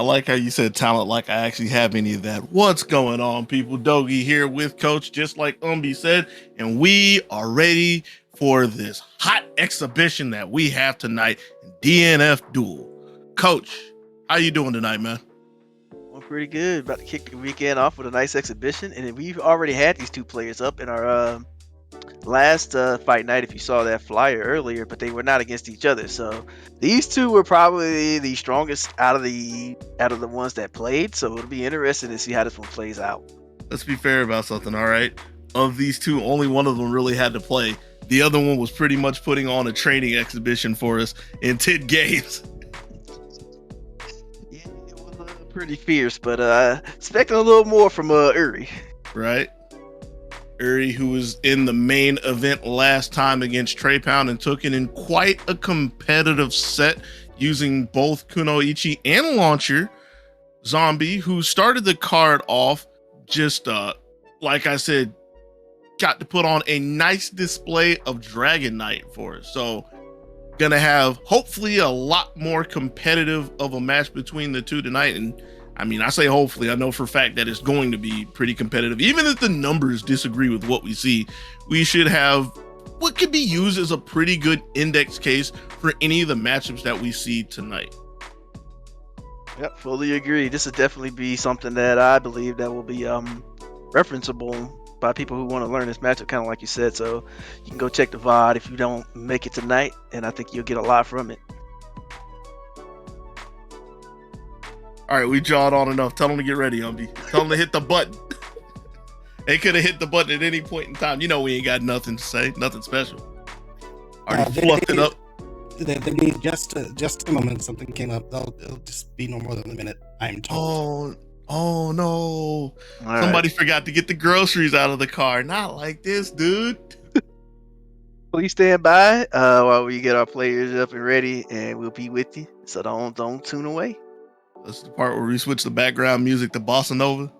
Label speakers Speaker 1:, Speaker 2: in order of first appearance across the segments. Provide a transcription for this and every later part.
Speaker 1: I like how you said talent like I actually have any of that. What's going on, people? Dogi here with Coach, just like said, and we are ready for this hot exhibition that we have tonight, DNF Duel. Coach, how you doing tonight, man?
Speaker 2: I'm pretty good. About to kick the weekend off with a nice exhibition, and we've already had these two players up in our last fight night. If you saw that flyer earlier, but they were not against each other. So these two were probably the strongest out of the ones that played. So it'll be interesting to see how this one plays out.
Speaker 1: Let's be fair about something, all right? Of these two, only one of them really had to play. The other one was pretty much putting on a training exhibition for us in 10 games.
Speaker 2: Yeah, it was pretty fierce, but expecting a little more from Uri.
Speaker 1: Right? Uri, who was in the main event last time against Trey Pound and took it in quite a competitive set using both Kunoichi and Launcher. Zombie, who started the card off just, like I said, got to put on a nice display of Dragon Knight for us. So gonna have hopefully a lot more competitive of a match between the two tonight. And I mean, I say hopefully, I know for a fact that it's going to be pretty competitive. Even if the numbers disagree with what we see, we should have what could be used as a pretty good index case for any of the matchups that we see tonight.
Speaker 2: Yep, fully agree. This would definitely be something that I believe that will be referenceable by people who want to learn this matchup, kind of like you said. So you can go check the VOD if you don't make it tonight, and I think you'll get a lot from it.
Speaker 1: All right, we jawed on enough. Tell them to get ready, Umby. Tell them to hit the button. They could have hit the button at any point in time. You know we ain't got nothing to say, nothing special. Already fluffed it up.
Speaker 3: They need just a moment. Something came up. It'll just be no more than a minute, I'm told.
Speaker 1: Oh no.
Speaker 2: All
Speaker 1: Somebody
Speaker 2: right.
Speaker 1: forgot to get the groceries out of the car. Not like this, dude.
Speaker 2: Please stand by while we get our players up and ready, and we'll be with you. So don't tune away.
Speaker 1: This is the part where we switch the background music to Bossa Nova.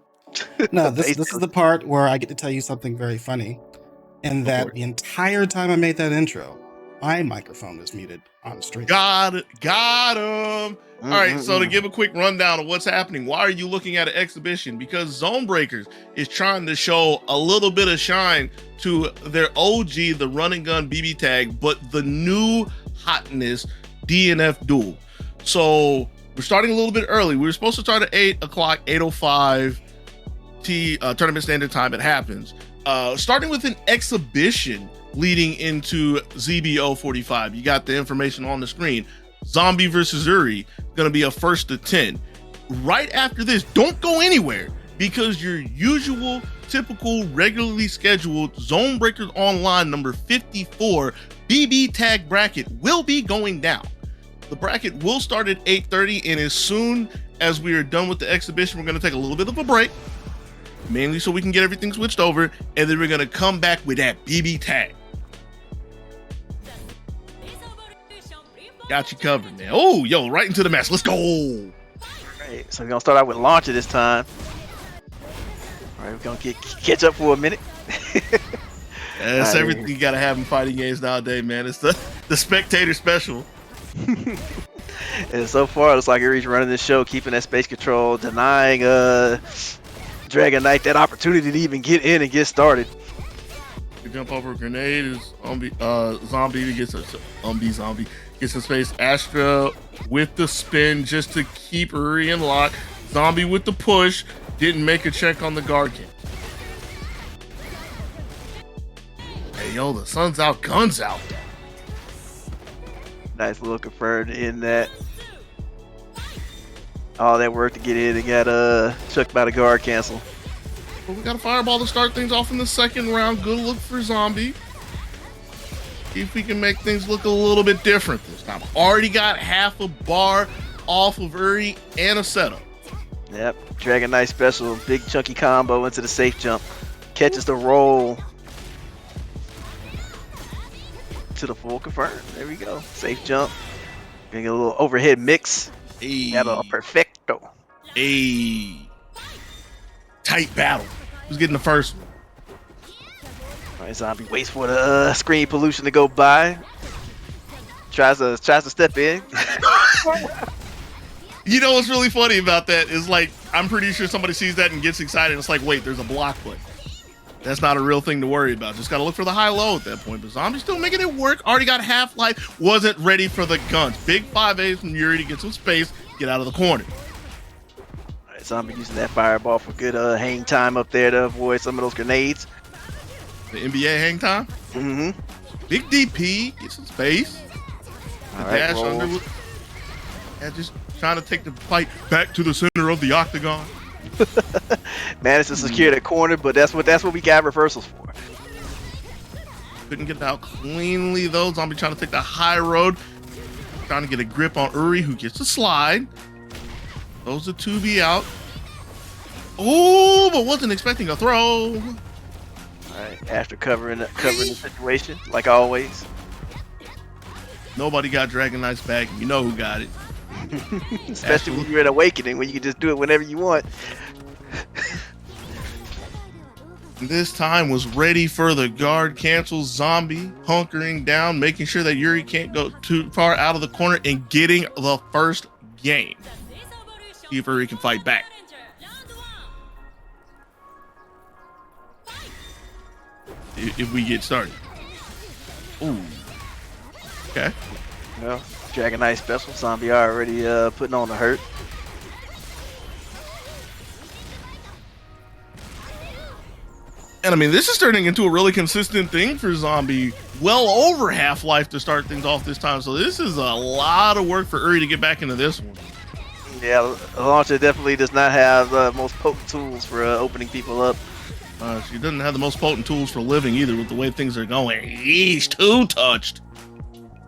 Speaker 3: No, this is the part where I get to tell you something very funny. And that the entire time I made that intro, my microphone was muted on stream.
Speaker 1: Got him. All right, so to give a quick rundown of what's happening, why are you looking at an exhibition? Because ZoneBreakers is trying to show a little bit of shine to their OG, the run and gun BBTag, but the new hotness DNF Duel. So we're starting a little bit early. We were supposed to start at 8 o'clock, 8:05 tournament standard time. It happens. Starting with an exhibition leading into ZBO 45. You got the information on the screen. Zombie versus Uri, gonna be a 1st to 10. Right after this, don't go anywhere, because your usual, typical, regularly scheduled ZoneBreakers Online number 54 BBTag bracket will be going down. The bracket will start at 8:30, and as soon as we are done with the exhibition, we're gonna take a little bit of a break, mainly so we can get everything switched over, and then we're gonna come back with that BBTag. Got you covered, man. Oh, yo, right into the match. Let's go.
Speaker 2: All right, so we're gonna start out with Launcher this time. All right, we're gonna catch up for a minute.
Speaker 1: That's everything you gotta have in fighting games nowadays, man. It's the spectator special.
Speaker 2: And so far, it looks like Uri's running this show, keeping that space control, denying Dragon Knight that opportunity to even get in and get started.
Speaker 1: Jump over a grenade is zombie gets a zombie gets in space. Astra with the spin just to keep Uri in lock. Zombie with the push, didn't make a check on the guard kit. Hey yo, the sun's out, guns out.
Speaker 2: Nice little confirmed in that. All that work to get in and got chucked by the guard cancel.
Speaker 1: But we got a fireball to start things off in the second round. Good look for Zombie. See if we can make things look a little bit different this time. Already got half a bar off of Uri and a setup.
Speaker 2: Yep, Dragon Knight special, big chunky combo into the safe jump. Catches the roll to the full confirm. There we go. Safe jump. Getting a little overhead mix.
Speaker 1: Hey.
Speaker 2: Got a perfecto.
Speaker 1: Hey. Tight battle. Who's getting the first one?
Speaker 2: All right, Zombie waits for the screen pollution to go by. Tries to step in.
Speaker 1: You know what's really funny about that is like, I'm pretty sure somebody sees that and gets excited. It's like, wait, there's a block button. That's not a real thing to worry about. Just got to look for the high-low at that point. But Zombie's still making it work. Already got half-life. Wasn't ready for the guns. Big 5As from Uri to get some space. Get out of the corner.
Speaker 2: All right, Zombie using that fireball for good hang time up there to avoid some of those grenades.
Speaker 1: The NBA hang time.
Speaker 2: Mm-hmm.
Speaker 1: Big DP. Get some space.
Speaker 2: All
Speaker 1: The
Speaker 2: right,
Speaker 1: dash
Speaker 2: roll.
Speaker 1: under. Yeah, just trying to take the fight back to the center of the octagon.
Speaker 2: Managed to secure that corner, but that's what we got reversals for.
Speaker 1: Couldn't get it out cleanly though. Zombie trying to take the high road. Trying to get a grip on Uri, who gets the slide. Throws the 2B out. Oh, but wasn't expecting a throw.
Speaker 2: All right, after covering the situation, like always.
Speaker 1: Nobody got Dragon Knight's back. You know who got it.
Speaker 2: Especially when you're in Awakening, when you can just do it whenever you want.
Speaker 1: This time was ready for the guard cancel. Zombie hunkering down, making sure that Uri can't go too far out of the corner and getting the first game. See if Uri can fight back. If we get started. Ooh. Okay.
Speaker 2: Well, Dragon Knight special. Zombie already putting on the hurt.
Speaker 1: And I mean, this is turning into a really consistent thing for Zombie. Well over half-life to start things off this time. So this is a lot of work for Uri to get back into this one.
Speaker 2: Yeah, Launcher definitely does not have the most potent tools for opening people up.
Speaker 1: She doesn't have the most potent tools for living either with the way things are going. He's too touched.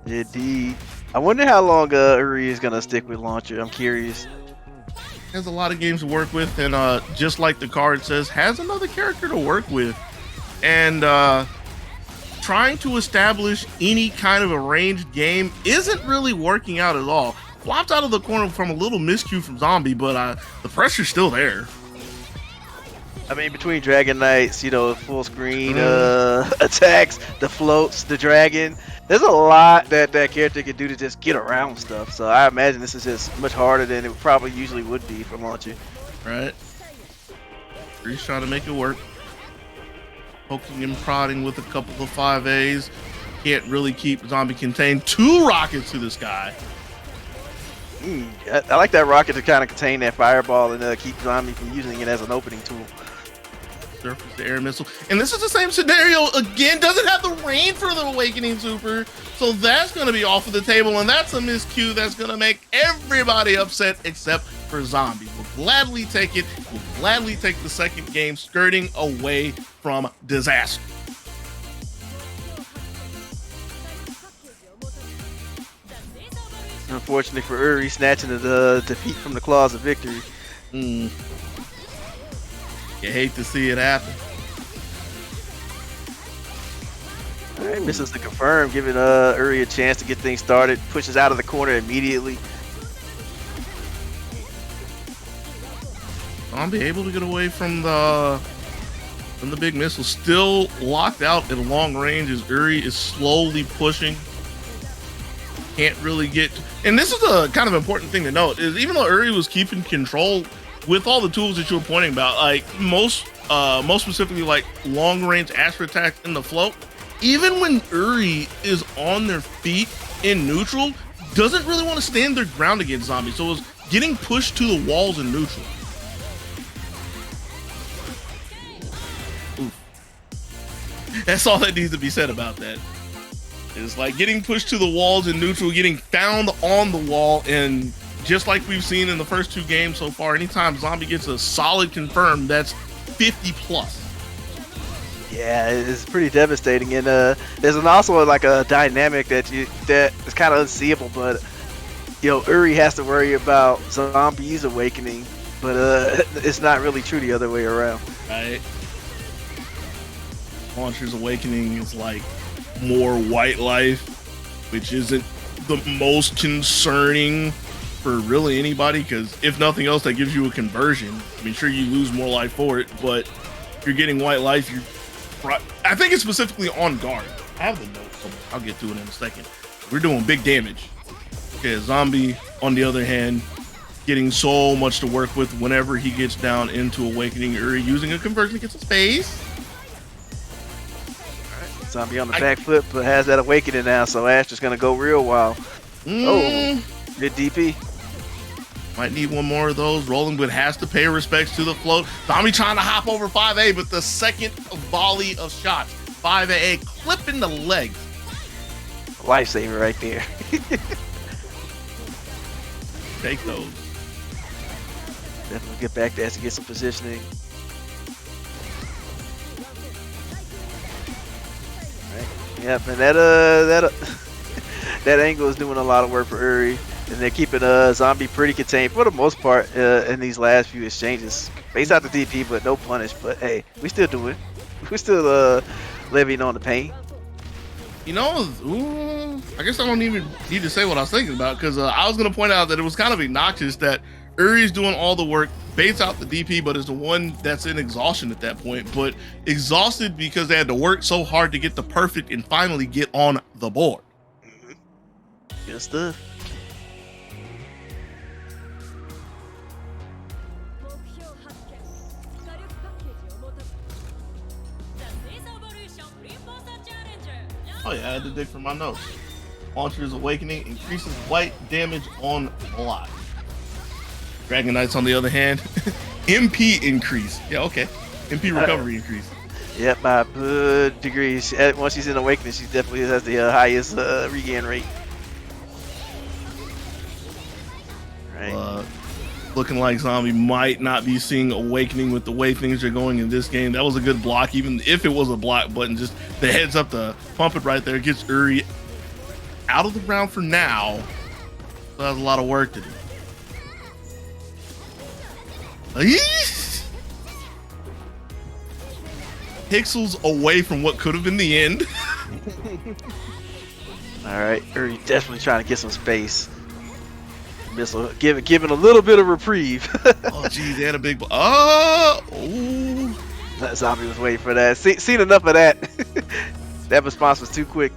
Speaker 2: Indeed. I wonder how long Uri is going to stick with Launcher. I'm curious.
Speaker 1: Has a lot of games to work with, and just like the card says, has another character to work with. And trying to establish any kind of a ranged game isn't really working out at all. Flopped out of the corner from a little miscue from Zombie, but the pressure's still there.
Speaker 2: I mean, between Dragon Knights, full screen attacks, the floats, the dragon, there's a lot that character can do to just get around stuff. So I imagine this is just much harder than it probably usually would be for Launcher.
Speaker 1: Right. He's trying to make it work. Poking and prodding with a couple of 5As. Can't really keep Zombie contained. 2 rockets to the sky.
Speaker 2: I like that rocket to kind of contain that fireball and keep Zombie from using it as an opening tool.
Speaker 1: Surface to air missile. And this is the same scenario again. Doesn't have the range for the Awakening Super. So that's going to be off of the table. And that's a miscue that's going to make everybody upset except for Zombie. We'll gladly take it. We'll gladly take the second game, skirting away from disaster.
Speaker 2: Unfortunately for Uri, snatching the defeat from the claws of victory.
Speaker 1: You hate to see it happen.
Speaker 2: All right, misses the confirm, giving Uri a chance to get things started. Pushes out of the corner immediately.
Speaker 1: Zombie able to get away from the big missile. Still locked out at long range as Uri is slowly pushing. Can't really get. And this is a kind of important thing to note, is even though Uri was keeping control with all the tools that you were pointing about, like most specifically like long range astro attacks in the float, even when Uri is on their feet in neutral, doesn't really want to stand their ground against Zombie. So it was getting pushed to the walls in neutral. Oof. That's all that needs to be said about that. It's like getting pushed to the walls in neutral, getting found on the wall, and just like we've seen in the first 2 games so far, anytime Zombie gets a solid confirm, that's 50 plus.
Speaker 2: Yeah, it's pretty devastating, and there's also like a dynamic that is kind of unseeable, but Uri has to worry about Zombie's awakening, but it's not really true the other way around.
Speaker 1: Right. Launcher's awakening is like more white life, which isn't the most concerning for really anybody, because if nothing else, that gives you a conversion. I mean, sure, you lose more life for it, but if you're getting white life, I think it's specifically on guard. I have the note somewhere. I'll get to it in a second. We're doing big damage. Okay, Zombie, on the other hand, getting so much to work with whenever he gets down into Awakening. Uri using a conversion to get some space.
Speaker 2: Zombie on the back foot, but has that Awakening now, so Astra's gonna go real wild. Oh, good DP.
Speaker 1: Might need one more of those. Rolling Wood has to pay respects to the float. Zombie trying to hop over 5A, but the second volley of shots, 5A clipping the legs.
Speaker 2: Lifesaver right there.
Speaker 1: Take those.
Speaker 2: Definitely get back there to get some positioning. Right. Yep, and that angle is doing a lot of work for Uri, and they're keeping Zombie pretty contained for the most part in these last few exchanges. Base out the DP, but no punish. But hey, we still do it. We still levying on the pain.
Speaker 1: You know, I guess I don't even need to say what I was thinking about, because I was going to point out that it was kind of obnoxious that Uri's doing all the work, baits out the DP, but is the one that's in exhaustion at that point. But exhausted because they had to work so hard to get the perfect and finally get on the board.
Speaker 2: Good stuff.
Speaker 1: Oh yeah, I had to dig for my notes. Launcher's Awakening increases white damage on block. Dragon Knights, on the other hand, MP increase. Yeah, okay. MP recovery increase.
Speaker 2: Yep, by good degrees. Once she's in Awakening, she definitely has the highest regain rate. Right.
Speaker 1: Looking like Zombie might not be seeing Awakening with the way things are going in this game. That was a good block, even if it was a block button. Just the heads up to pump it right there. Gets Uri out of the round for now. So that's a lot of work to do. Pixels away from what could have been the end.
Speaker 2: All right, Uri definitely trying to get some space. Missile giving a little bit of reprieve.
Speaker 1: Oh geez, they had a big. Oh,
Speaker 2: that Zombie was waiting for that. Seen enough of that. That response was too quick.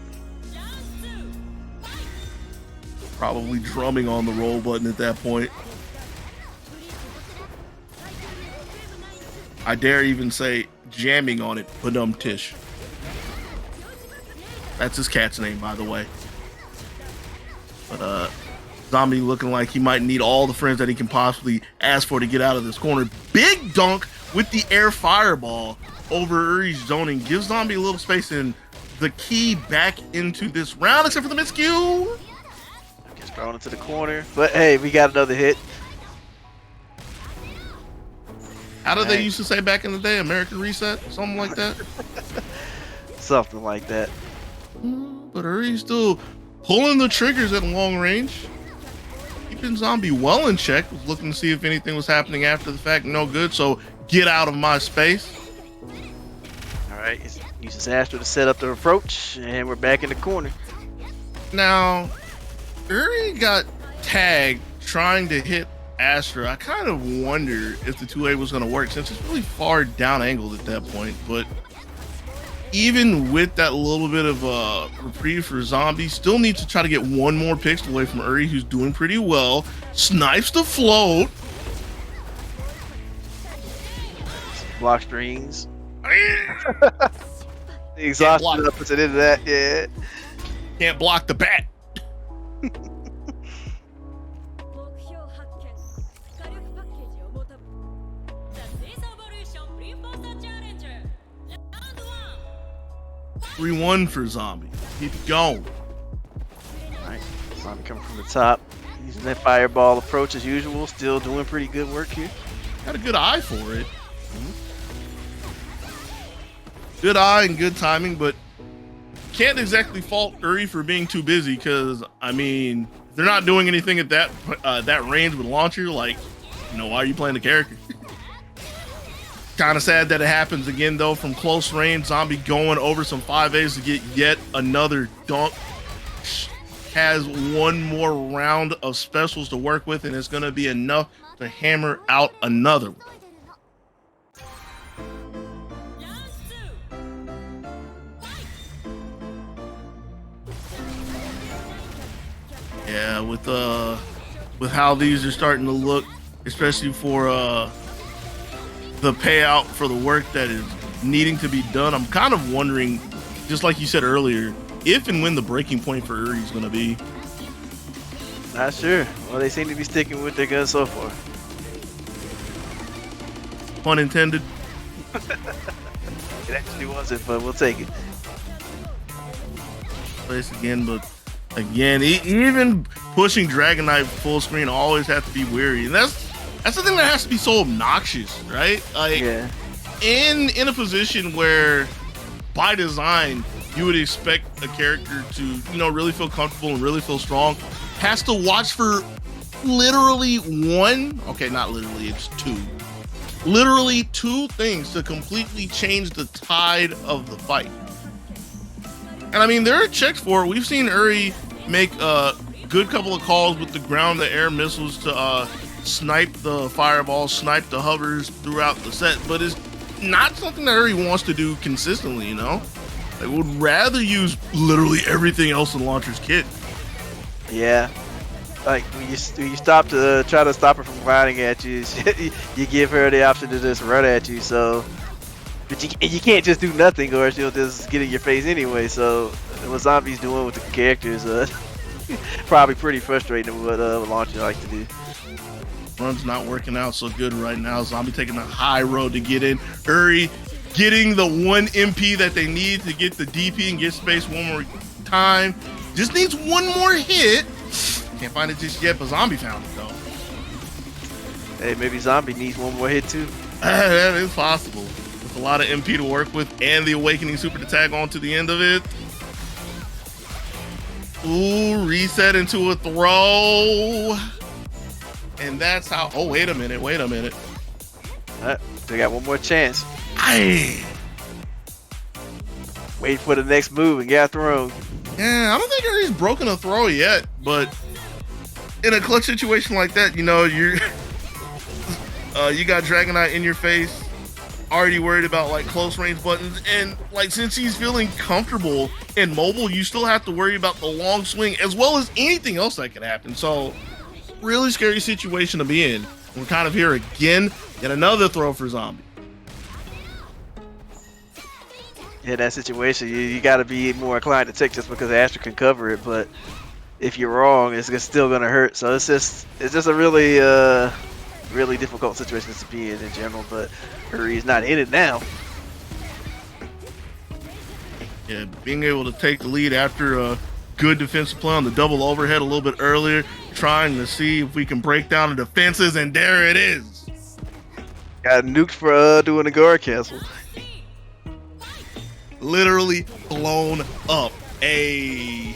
Speaker 1: Probably drumming on the roll button at that point. I dare even say jamming on it. Badum Tish. That's his cat's name, by the way. But Zombie looking like he might need all the friends that he can possibly ask for to get out of this corner. Big dunk with the air fireball over Uri's zoning. Gives Zombie a little space and the key back into this round, except for the miscue.
Speaker 2: Gets thrown into the corner. But hey, we got another hit.
Speaker 1: How did they used to say back in the day? American Reset? Something like that?
Speaker 2: Something like that.
Speaker 1: But Uri's still pulling the triggers at long range. Keeping Zombie well in check. Was looking to see if anything was happening after the fact. No good, so get out of my space.
Speaker 2: Alright, uses Astra to set up the approach, and we're back in the corner.
Speaker 1: Now, Uri got tagged trying to hit Astra. I kind of wonder if the 2A was going to work, since it's really far down angled at that point. But even with that little bit of reprieve for Zombie, still needs to try to get one more pixel away from Uri, who's doing pretty well. Snipes the float.
Speaker 2: Block strings. The exhaustion puts it into that, yeah.
Speaker 1: Can't block the bat. Three-1 for Zombie. Keep it going.
Speaker 2: Alright, Zombie coming from the top. Using that fireball approach as usual. Still doing pretty good work here.
Speaker 1: Got a good eye for it. Good eye and good timing, but can't exactly fault Uri for being too busy, because, I mean, they're not doing anything at that range with launcher. Like, you know, why are you playing the character? Kind of sad that it happens again, though, from close range. Zombie going over some 5As to get yet another dunk. Has one more round of specials to work with, and it's going to be enough to hammer out another one. Yeah, with with how these are starting to look, especially for the payout for the work that is needing to be done. I'm kind of wondering, just like you said earlier, if and when the breaking point for Uri is going to be.
Speaker 2: Not sure. Well, they seem to be sticking with their guns so far.
Speaker 1: Pun intended.
Speaker 2: It actually wasn't, but we'll take it.
Speaker 1: Place again, but again, even pushing Dragon Knight full screen always have to be wary, and that's the thing that has to be so obnoxious, right? Like,
Speaker 2: yeah.
Speaker 1: in a position where, by design, you would expect a character to, really feel comfortable and really feel strong, has to watch for literally not literally, it's two. Literally two things to completely change the tide of the fight. And I mean, there are checks for it. We've seen Uri make a good couple of calls with the ground, the air missiles to snipe the fireballs, snipe the hovers throughout the set, but it's not something that Uri wants to do consistently, They would rather use literally everything else in Launcher's kit.
Speaker 2: Yeah. Like when you stop to try to stop her from gliding at you, you give her the option to just run at you. So, but you can't just do nothing, or she'll just get in your face anyway. So, what Zombie's doing with the characters, probably pretty frustrating. What Launcher likes to do.
Speaker 1: Run's not working out so good right now. Zombie taking the high road to get in. Uri getting the 1 MP that they need to get the DP and get space one more time. Just needs one more hit. Can't find it just yet, but Zombie found it though.
Speaker 2: Hey, maybe Zombie needs one more hit too.
Speaker 1: That is possible. With a lot of MP to work with and the Awakening Super to tag on to the end of it. Ooh, reset into a throw. And that's how, oh, wait a minute.
Speaker 2: They got one more chance.
Speaker 1: Aye.
Speaker 2: Wait for the next move and get thrown.
Speaker 1: Yeah, I don't think Uri's broken a throw yet, but in a clutch situation like that, you're you got Dragon Knight in your face, already worried about like close range buttons, and like since he's feeling comfortable and mobile, you still have to worry about the long swing as well as anything else that could happen. So really scary situation to be in. We're kind of here again, yet another throw for Zombie.
Speaker 2: In that situation, you got to be more inclined to take just because Astra can cover it, but if you're wrong, it's still gonna hurt. So it's just a really really difficult situation to be in general. But Uri's not in it now.
Speaker 1: Yeah, being able to take the lead after a good defensive play on the double overhead a little bit earlier, trying to see if we can break down the defenses, and there it is.
Speaker 2: Got nuked for doing the guard cancel.
Speaker 1: Literally blown up. There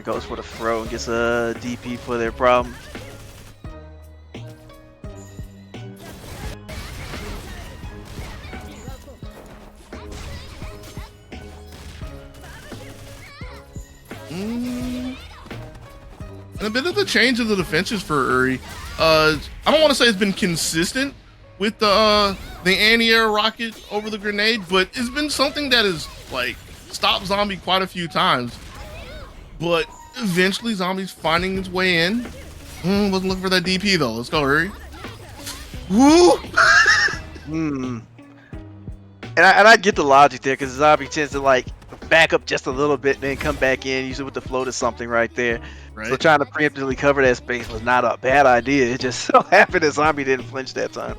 Speaker 2: goes for the throw and gets a DP for their problem.
Speaker 1: And a bit of the change of the defenses for Uri. I don't want to say it's been consistent with the anti-air rocket over the grenade, but it's been something that has like stopped Zombie quite a few times. But eventually Zombie's finding its way in. Wasn't looking for that DP though. Let's go, Uri. Woo!
Speaker 2: And I get the logic there, because Zombie tends to like back up just a little bit and then come back in, usually with the float or something right there. Right. So trying to preemptively cover that space was not a bad idea. It just so happened that Zombie didn't flinch that time.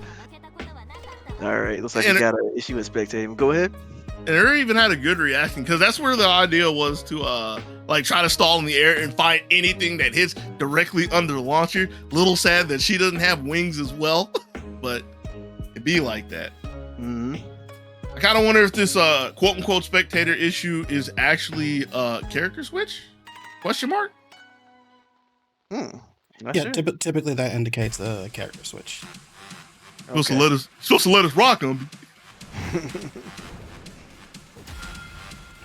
Speaker 2: All right, looks like you got an issue with spectating. Go ahead.
Speaker 1: And Uri even had a good reaction, because that's where the idea was to like try to stall in the air and find anything that hits directly under the launcher. Little sad that she doesn't have wings as well, but it'd be like that.
Speaker 2: Mm-hmm.
Speaker 1: I kind of wonder if this quote unquote spectator issue is actually a character switch? Question mark?
Speaker 3: Yeah, sure. Typically that indicates a character switch.
Speaker 1: Okay. Supposed to let us rock them.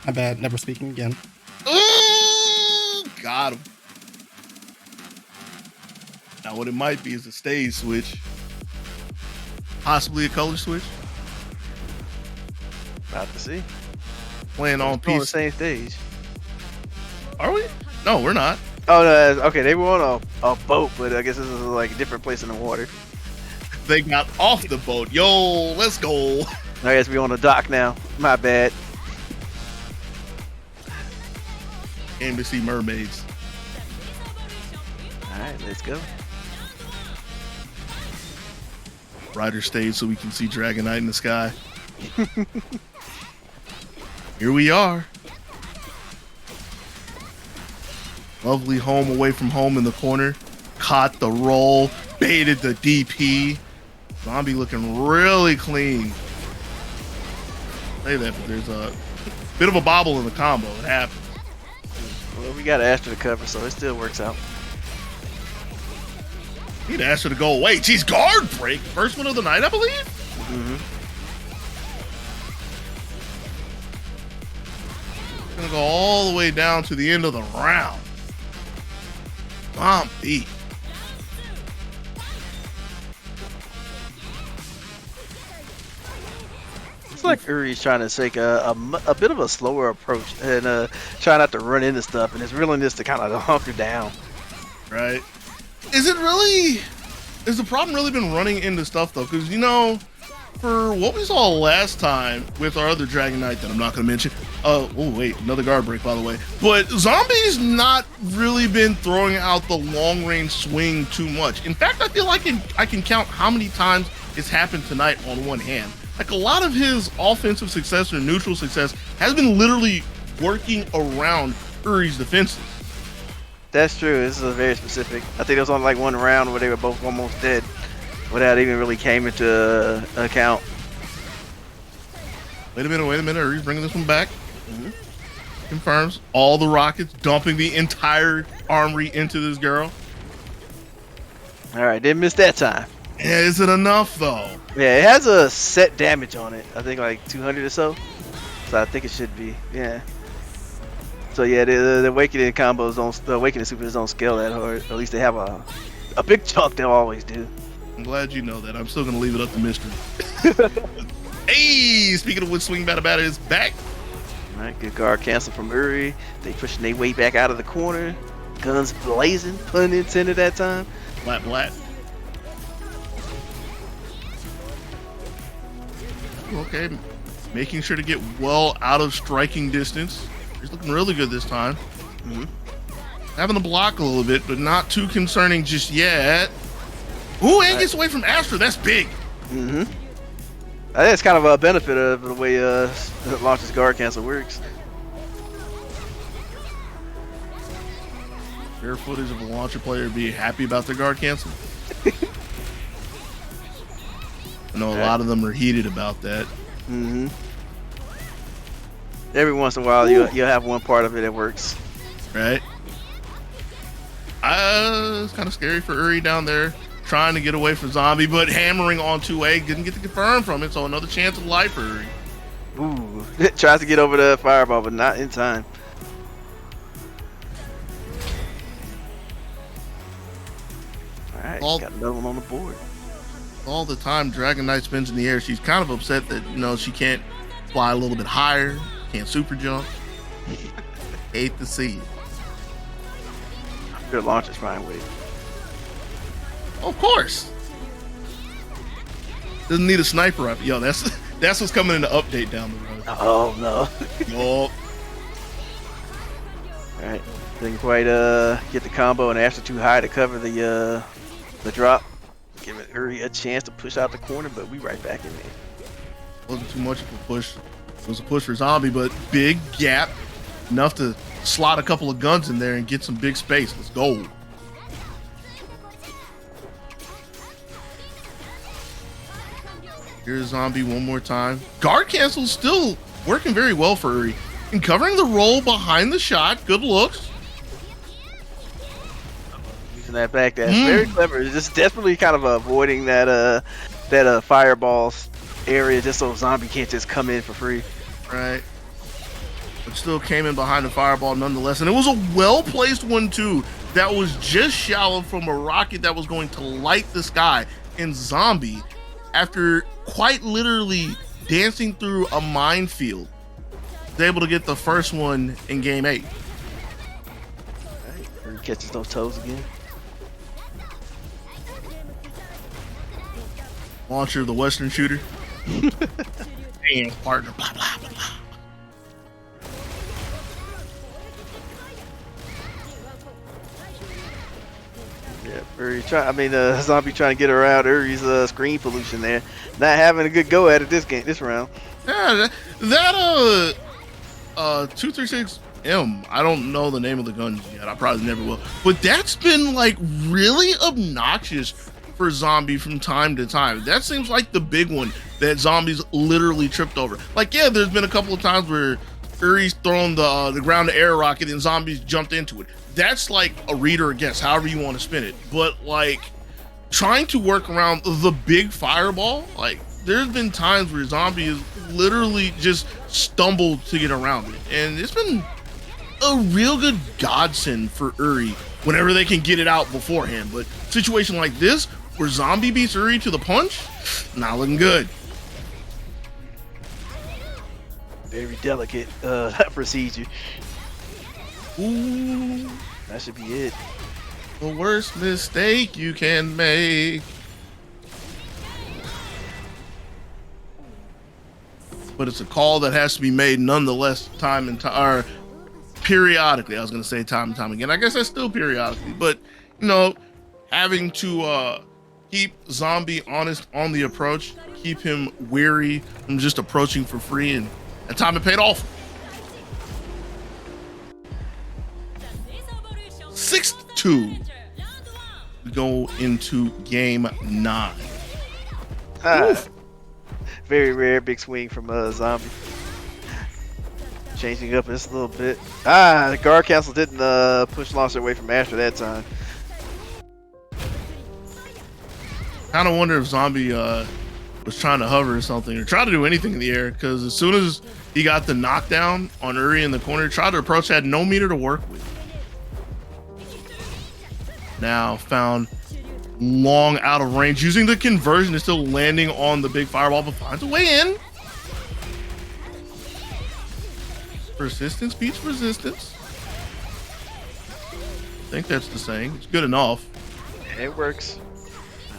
Speaker 3: My bad, never speaking again.
Speaker 1: Ooh, got him. Now what it might be is a stage switch. Possibly a color switch.
Speaker 2: About to see.
Speaker 1: Playing on
Speaker 2: the same stage.
Speaker 1: Are we? No, we're not.
Speaker 2: Oh no, okay, they were on a boat, but I guess this is like a different place in the water.
Speaker 1: They got off the boat. Yo, let's go.
Speaker 2: I guess we're on the dock now. My bad.
Speaker 1: Came to see mermaids.
Speaker 2: All right, let's go.
Speaker 1: Ryder stayed so we can see Dragonite in the sky. Here we are. Lovely home away from home in the corner. Caught the roll. Baited the DP. Zombie looking really clean. Say that, but there's a bit of a bobble in the combo. It happens.
Speaker 2: Well, we got Astra to cover, so it still works out.
Speaker 1: Need Astra to go away. Geez, guard break. First one of the night, I believe.
Speaker 2: Mm-hmm.
Speaker 1: Gonna go all the way down to the end of the round. Zombie.
Speaker 2: It's like Uri's trying to take a bit of a slower approach and try not to run into stuff, and his willingness to kind of hunker down.
Speaker 1: Right. Is the problem really been running into stuff though? Because, you know, for what we saw last time with our other Dragonite that I'm not going to mention. Oh, wait, another guard break, by the way. But Zombie's not really been throwing out the long range swing too much. In fact, I feel like I can count how many times it's happened tonight on one hand. Like a lot of his offensive success or neutral success has been literally working around Uri's defenses.
Speaker 2: That's true. This is a very specific. I think it was on like one round where they were both almost dead without even really came into account.
Speaker 1: Wait a minute. Uri's bringing this one back. Mm-hmm. Confirms all the rockets, dumping the entire armory into this girl.
Speaker 2: All right, didn't miss that time.
Speaker 1: Yeah, is it enough though?
Speaker 2: Yeah, it has a set damage on it. I think like 200 or so. So I think it should be. Yeah. So yeah, the Awakening combos don't, the Awakening supers don't scale that hard. At least they have a big chunk. They'll always do.
Speaker 1: I'm glad you know that. I'm still gonna leave it up to mystery. Hey, speaking of which, Swing Bata is back.
Speaker 2: All right, good guard cancel from Uri. They pushing their way back out of the corner. Guns blazing, pun intended that time.
Speaker 1: Flat. Okay, making sure to get well out of striking distance. He's looking really good this time.
Speaker 2: Mm-hmm.
Speaker 1: Having to block a little bit, but not too concerning just yet. Ooh, and gets away from Astra. That's big.
Speaker 2: Mm-hmm. I think it's kind of a benefit of the way Launch's guard cancel works.
Speaker 1: Rare footage of a launcher player being happy about their guard cancel. I know a lot of them are heated about that.
Speaker 2: Mm-hmm. Every once in a while, you'll have one part of it that works.
Speaker 1: Right. It's kind of scary for Uri down there, trying to get away from Zombie, but hammering on 2A, didn't get the confirm from it, so another chance of life for Uri.
Speaker 2: Ooh, tries to get over the fireball, but not in time. All right, got another one on the board.
Speaker 1: All the time Dragonite spins in the air, she's kind of upset that, you know, she can't fly a little bit higher, can't super jump. Hate to see it.
Speaker 2: Their launch is fine with it.
Speaker 1: Of course. Doesn't need a sniper rifle. Yo, that's what's coming in the update down the road.
Speaker 2: Oh no.
Speaker 1: Yup.
Speaker 2: Alright. Didn't quite get the combo and Astra too high to cover the drop. Giving Uri a chance to push out the corner, but we right back in there.
Speaker 1: Wasn't too much of a push. It was a push for Zombie, but big gap. Enough to slot a couple of guns in there and get some big space. Let's go. Here's Zombie one more time. Guard cancel still working very well for Uri. And covering the roll behind the shot. Good looks.
Speaker 2: Using that back dash. Very clever. Just desperately kind of avoiding that fireball area just so Zombie can't just come in for free.
Speaker 1: Right. But still came in behind the fireball nonetheless. And it was a well-placed one too. That was just shallow from a rocket that was going to light the sky. And Zombie, after quite literally dancing through a minefield, was able to get the first one in game 8.
Speaker 2: Right. catches those toes again.
Speaker 1: Launcher, the Western shooter. Damn, partner. Blah, blah, blah, blah.
Speaker 2: Yeah, Zombie trying to get around Uri's screen pollution there. Not having a good go at it this round.
Speaker 1: Yeah, that 236M. I don't know the name of the gun yet. I probably never will. But that's been like really obnoxious for Zombie from time to time. That seems like the big one that Zombie's literally tripped over. Like, yeah, there's been a couple of times where Uri's thrown the ground to air rocket and Zombie's jumped into it. That's like a read or a guess, however you want to spin it. But like trying to work around the big fireball, like there's been times where Zombie has literally just stumbled to get around it. And it's been a real good godsend for Uri whenever they can get it out beforehand. But situation like this, where Zombie beats Uri to the punch, not looking good.
Speaker 2: Very delicate procedure.
Speaker 1: Ooh,
Speaker 2: that should be it.
Speaker 1: The worst mistake you can make. But it's a call that has to be made nonetheless, time and time, or periodically. I was gonna say time and time again. I guess that's still periodically, but you know, having to keep Zombie honest on the approach, keep him weary from just approaching for free, and at time it paid off. 6-2. We go into game 9.
Speaker 2: Very rare big swing from Zombie. Changing up just a little bit. The guard cancel didn't push launcher away from Astra that time.
Speaker 1: Kind of wonder if Zombie was trying to hover or something, or try to do anything in the air, because as soon as he got the knockdown on Uri in the corner, tried to approach, had no meter to work with. Now found long out of range, using the conversion, is still landing on the big fireball, but finds a way in. Persistence beats resistance. I think that's the saying. It's good enough.
Speaker 2: It works.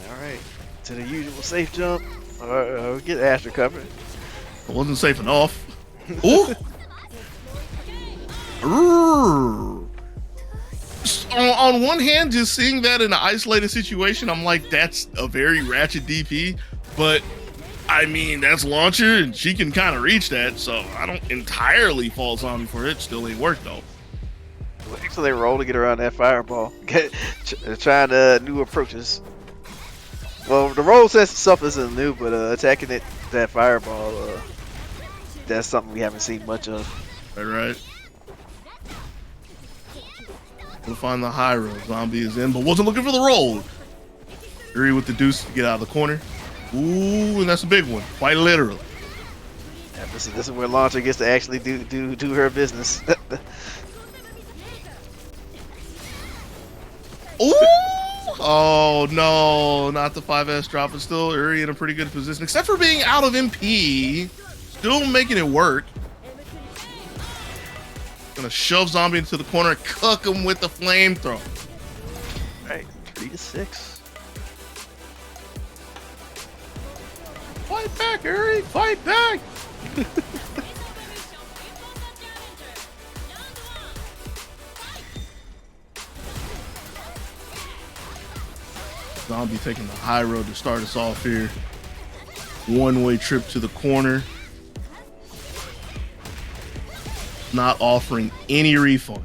Speaker 2: All right, to the usual safe jump, or get Astra covered.
Speaker 1: It wasn't safe enough. Ooh. On one hand, just seeing that in an isolated situation, I'm like, that's a very ratchet DP. But I mean, that's launcher, and she can kind of reach that, so I don't entirely fault Zombie for it. Still ain't work though.
Speaker 2: So they roll to get around that fireball. Trying new approaches. Well, the roll sense itself isn't new, but attacking that fireball, that's something we haven't seen much of.
Speaker 1: Right. We'll find the high road. Zombie is in, but wasn't looking for the roll. Uri with the deuce to get out of the corner. Ooh, and that's a big one, quite literally.
Speaker 2: Yeah, this is where launcher gets to actually do her business.
Speaker 1: Ooh! Oh no, not the 5S drop, but still Uri in a pretty good position, except for being out of MP. Still making it work. Gonna shove Zombie into the corner, cook him with the flamethrower.
Speaker 2: Right, 3-6.
Speaker 1: Fight back, Uri! Fight back! Zombie taking the high road to start us off here. One-way trip to the corner. Not offering any refunds.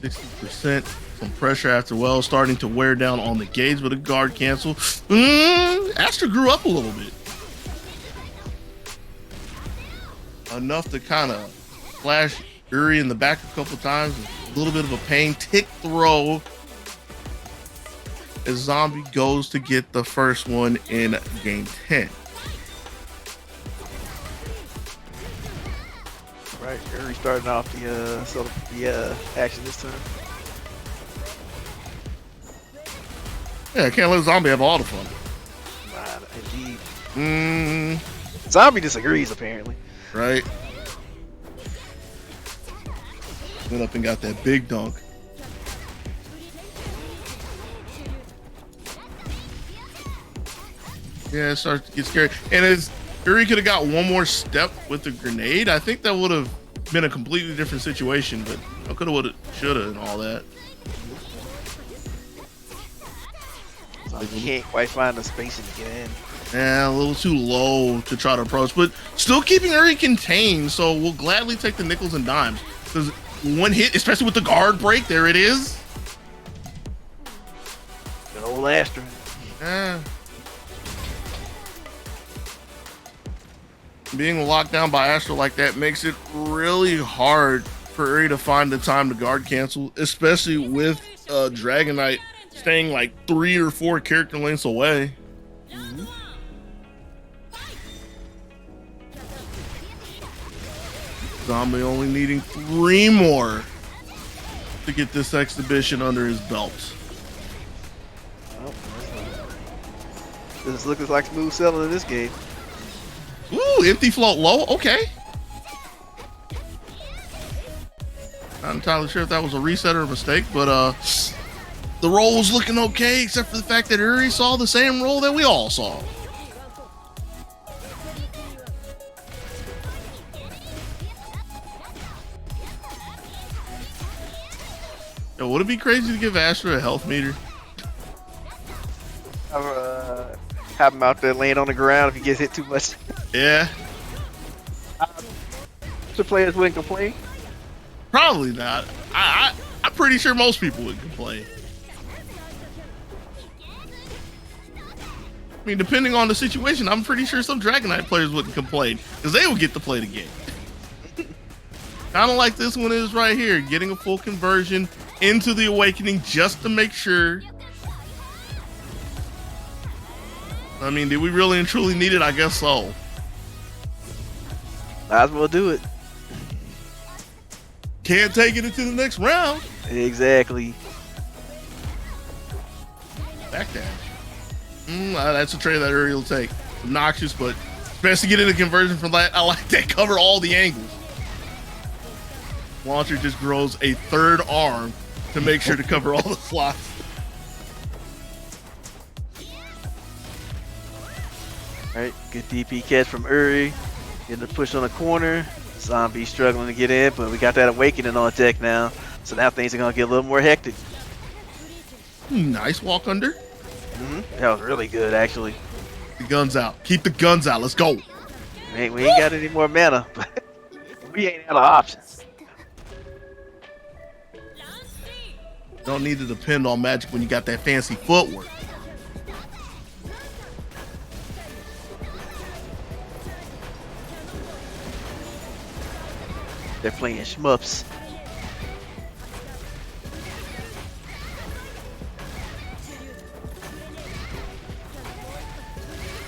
Speaker 1: 60%. Some pressure after well, starting to wear down on the gauge with a guard cancel. Astra grew up a little bit. Enough to kind of flash Uri in the back a couple times. A little bit of a pain. Tick throw as Zombie goes to get the first one in game 10.
Speaker 2: Right, Uri starting off the action this time.
Speaker 1: Yeah, can't let Zombie have all the fun.
Speaker 2: Indeed. Zombie disagrees, apparently.
Speaker 1: Right. Went up and got that big dunk. Yeah, it starts to get scary. And as Uri could have got one more step with the grenade, I think that would have been a completely different situation, but I could have, would have, should have, and all that.
Speaker 2: So I can't quite find the spacing to get in.
Speaker 1: Yeah, a little too low to try to approach, but still keeping Uri contained, so we'll gladly take the nickels and dimes. Because one hit, especially with the guard break, there it is.
Speaker 2: Good old Astra.
Speaker 1: Yeah. Being locked down by Astra like that makes it really hard for Uri to find the time to guard cancel, especially with Dragon Knight staying like 3 or 4 character lengths away.
Speaker 2: Mm-hmm.
Speaker 1: Zombie only needing 3 more to get this exhibition under his belt.
Speaker 2: Oh, this looks like smooth sailing in this game.
Speaker 1: Ooh, empty float low. Okay. Not entirely sure if that was a reset or a mistake, but the roll was looking okay, except for the fact that Uri saw the same roll that we all saw. Yo, would it be crazy to give Astra a health meter?
Speaker 2: Have him out there laying on the ground if he gets hit too much.
Speaker 1: Yeah.
Speaker 2: The players wouldn't complain.
Speaker 1: Probably not. I'm pretty sure most people would complain. I mean, depending on the situation, I'm pretty sure some Dragon Knight players wouldn't complain because they would get to play the game. Kind of like this one is right here, getting a full conversion into the Awakening just to make sure. I mean, did we really and truly need it? I guess so.
Speaker 2: Might as well do it.
Speaker 1: Can't take it into the next round.
Speaker 2: Exactly.
Speaker 1: Backdash. That's a trade that Uri will take. Obnoxious, but best to get in a conversion from that. I like that. Cover all the angles. Launcher just grows a 3rd arm to make sure to cover all the slots.
Speaker 2: Alright, good DP catch from Uri. Getting the push on the corner. Zombie struggling to get in, but we got that Awakening on deck now. So now things are going to get a little more hectic.
Speaker 1: Nice walk under.
Speaker 2: That was really good, actually.
Speaker 1: The guns out. Keep the guns out. Let's go.
Speaker 2: We ain't got any more mana, but we ain't out of options.
Speaker 1: Don't need to depend on magic when you got that fancy footwork.
Speaker 2: They're playing shmups.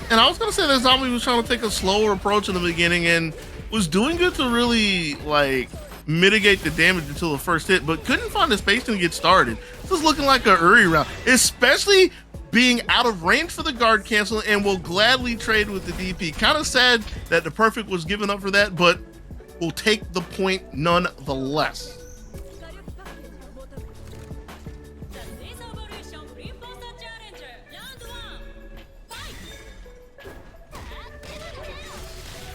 Speaker 1: And I was gonna say that Zombie was trying to take a slower approach in the beginning and was doing good to really like mitigate the damage until the first hit, but couldn't find the space to get started. This is looking like a Uri round, especially being out of range for the guard cancel, and will gladly trade with the DP. Kind of sad that the perfect was given up for that, but will take the point nonetheless.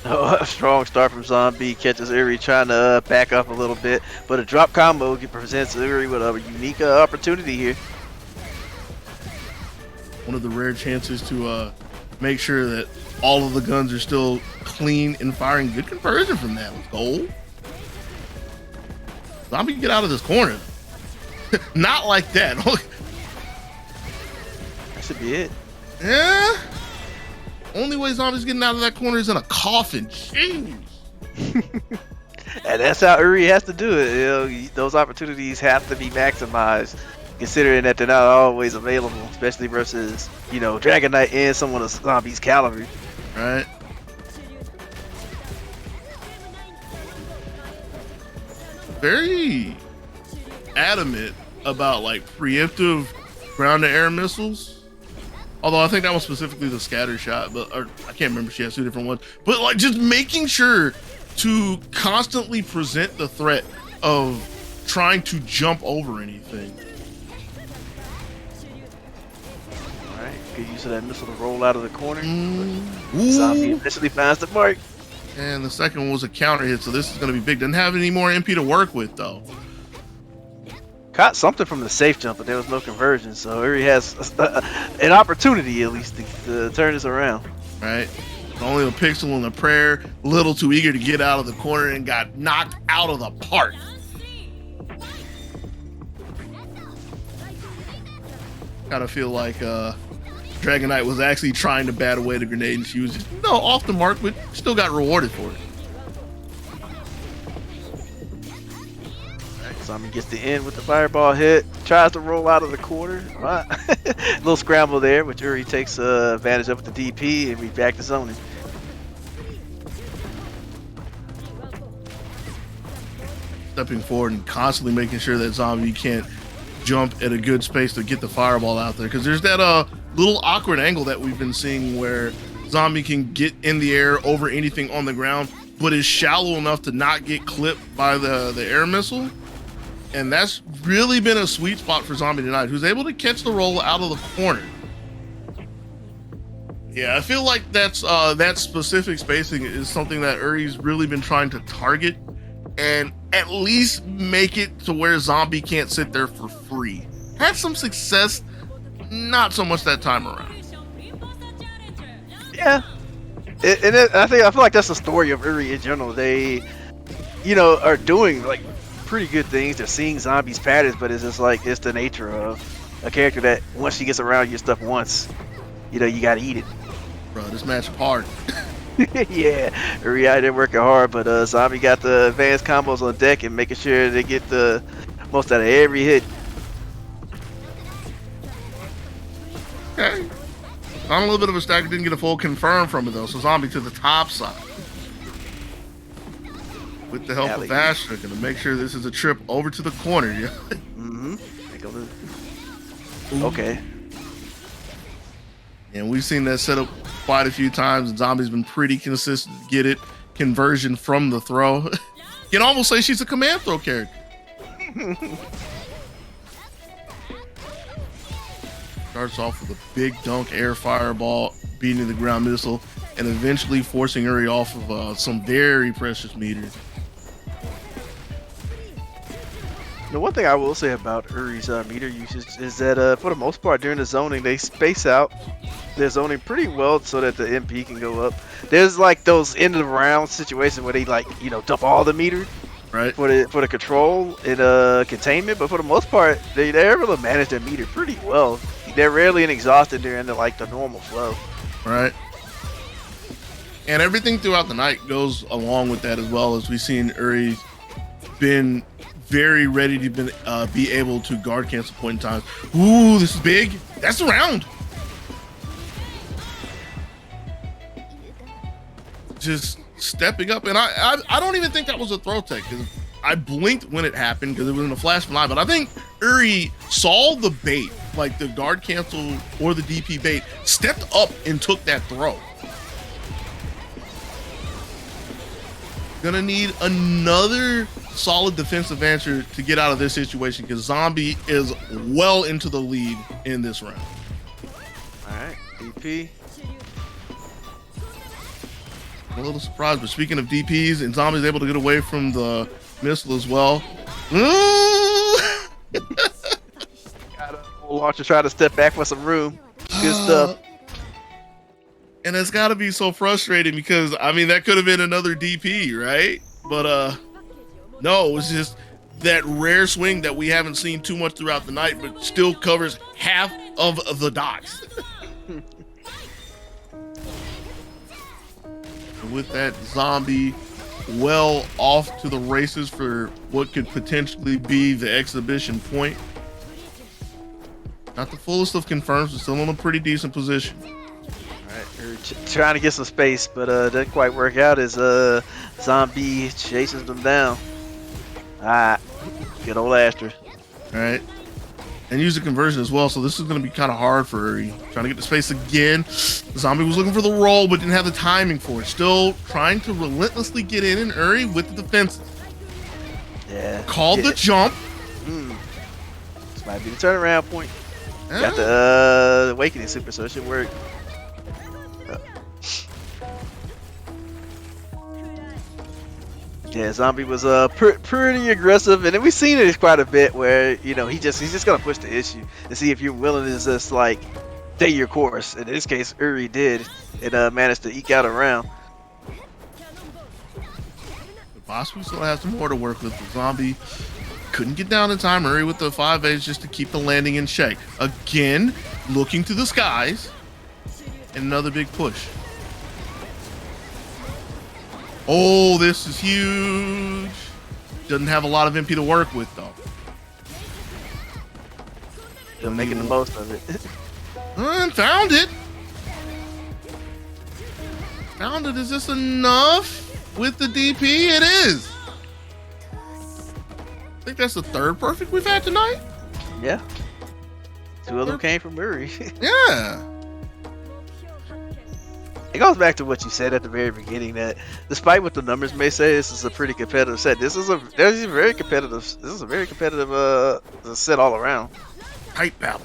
Speaker 2: Oh, a strong start from Zombie. Catches Uri trying to back up a little bit, but a drop combo presents Uri with a unique opportunity here.
Speaker 1: One of the rare chances to make sure that all of the guns are still clean and firing. Good conversion from that. Let's go. Zombie, get out of this corner. Not like that.
Speaker 2: That should be it.
Speaker 1: Yeah. Only way Zombie's getting out of that corner is in a coffin. Jeez.
Speaker 2: And that's how Uri has to do it. You know, those opportunities have to be maximized, considering that they're not always available, especially versus, you know, Dragon Knight and someone of Zombie's caliber.
Speaker 1: Right. Very adamant about like preemptive ground to air missiles. Although I think that was specifically the scatter shot, but or I can't remember. She has 2 different ones. But like just making sure to constantly present the threat of trying to jump over anything.
Speaker 2: All right, good use of that missile to roll out of the corner.
Speaker 1: Ooh.
Speaker 2: Zombie initially finds the mark.
Speaker 1: And the second one was a counter hit, so this is going to be big. Doesn't have any more MP to work with, though.
Speaker 2: Caught something from the safe jump, but there was no conversion, so Uri has an opportunity at least to turn this around.
Speaker 1: Right? Only a pixel and a prayer, little too eager to get out of the corner and got knocked out of the park. Kind of feel like Dragon Knight was actually trying to bat away the grenade, and she was just off the mark, but still got rewarded for it.
Speaker 2: Zombie gets the end with the fireball hit, tries to roll out of the corner. Little scramble there, which Uri takes advantage of with the DP, and we back to zoning.
Speaker 1: Stepping forward and constantly making sure that Zombie can't jump at a good space to get the fireball out there, because there's that little awkward angle that we've been seeing where Zombie can get in the air over anything on the ground, but is shallow enough to not get clipped by the air missile. And that's really been a sweet spot for Zombie tonight, who's able to catch the roll out of the corner. Yeah, I feel like that specific spacing is something that Uri's really been trying to target and at least make it to where Zombie can't sit there for free. Had some success, not so much that time around.
Speaker 2: Yeah, I feel like that's the story of Uri in general. They, are doing like pretty good things. They're seeing Zombie's patterns, but it's just like it's the nature of a character that once she gets around your stuff once, you gotta eat it.
Speaker 1: Bro, this matchup hard.
Speaker 2: Yeah, Uri out there working hard, but Zombie got the advanced combos on deck and making sure they get the most out of every hit.
Speaker 1: Okay. On a little bit of a stack, didn't get a full confirm from it though, so Zombie to the top side. With the help of Asher, gonna make sure this is a trip over to the corner. Yeah.
Speaker 2: Okay.
Speaker 1: And we've seen that set up quite a few times, and Zombie's been pretty consistent to get it. Conversion from the throw. You can almost say she's a command throw character. Starts off with a big dunk air fireball, beating the ground missile, and eventually forcing Uri off of some very precious meters.
Speaker 2: The one thing I will say about Uri's meter usage is that for the most part during the zoning, they space out their zoning pretty well so that the MP can go up. There's like those end of the round situations where they dump all the meter
Speaker 1: right
Speaker 2: for the control and containment, but for the most part they're able to manage their meter pretty well. They're rarely exhausted during the normal flow.
Speaker 1: Right. And everything throughout the night goes along with that, as well as we've seen Uri been very ready to be able to guard cancel point in time. Ooh, this is big. That's the round. Just stepping up, and I don't even think that was a throw tech, because I blinked when it happened because it was in a flash from live. But I think Uri saw the bait, like the guard cancel or the DP bait, stepped up and took that throw. Gonna need another solid defensive answer to get out of this situation, because Zombie is well into the lead in this round.
Speaker 2: All right, DP.
Speaker 1: A little surprised, but speaking of DPs, and Zombie's able to get away from the missile as well.
Speaker 2: Got a whole launcher trying to step back for some room. Good stuff.
Speaker 1: And it's got to be so frustrating, because that could have been another DP, right? But no, it was just that rare swing that we haven't seen too much throughout the night, but still covers half of the dots. With that, Zombie well off to the races for what could potentially be the exhibition point. Not the fullest of confirms, but still in a pretty decent position.
Speaker 2: Alright, we're trying to get some space, but doesn't quite work out as Zombie chases them down. Alright, good old Astra.
Speaker 1: Alright. And use the conversion as well, so this is going to be kind of hard for Uri. Trying to get the space again. Zombie was looking for the roll, but didn't have the timing for it. Still trying to relentlessly get in, and Uri with the defenses.
Speaker 2: Yeah,
Speaker 1: Called the jump.
Speaker 2: This might be the turnaround point. Got the awakening super, so it should work. Yeah, Zombie was pretty aggressive, and then we've seen it quite a bit where he's just gonna push the issue and see if you're willing to just like stay your course. In this case, Uri did and managed to eke out a round.
Speaker 1: Possibly still has some more to work with. The Zombie couldn't get down in time. Uri with the 5As just to keep the landing in check. Again, looking to the skies, and another big push. Oh, this is huge. Doesn't have a lot of MP to work with, though.
Speaker 2: They're making the most of it.
Speaker 1: Found it. Found it. Is this enough with the DP? It is. I think that's the third perfect we've had tonight.
Speaker 2: Yeah. 2 of them came from Uri.
Speaker 1: Yeah.
Speaker 2: It goes back to what you said at the very beginning that despite what the numbers may say, this is a pretty competitive set. This is a very competitive set all around.
Speaker 1: Tight battle.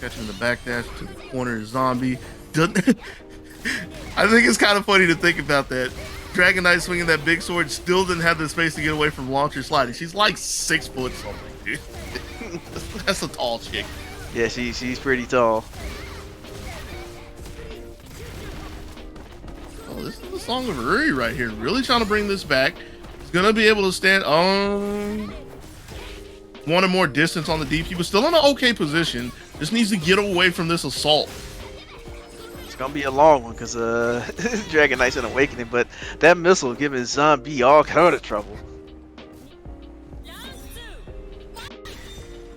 Speaker 1: Catching the backdash to the corner. Zombie. I think it's kind of funny to think about that. Dragon Knight swinging that big sword still didn't have the space to get away from launcher sliding. She's like 6 foot something, dude. That's a tall chick.
Speaker 2: Yeah, she's pretty tall.
Speaker 1: Oh, this is the song of Uri right here. Really trying to bring this back. He's gonna be able to stand wanted more distance on the DP, but still in an okay position. Just needs to get away from this assault.
Speaker 2: It's gonna be a long one because Dragon Knight's an awakening, but that missile giving Zombie all kind of trouble.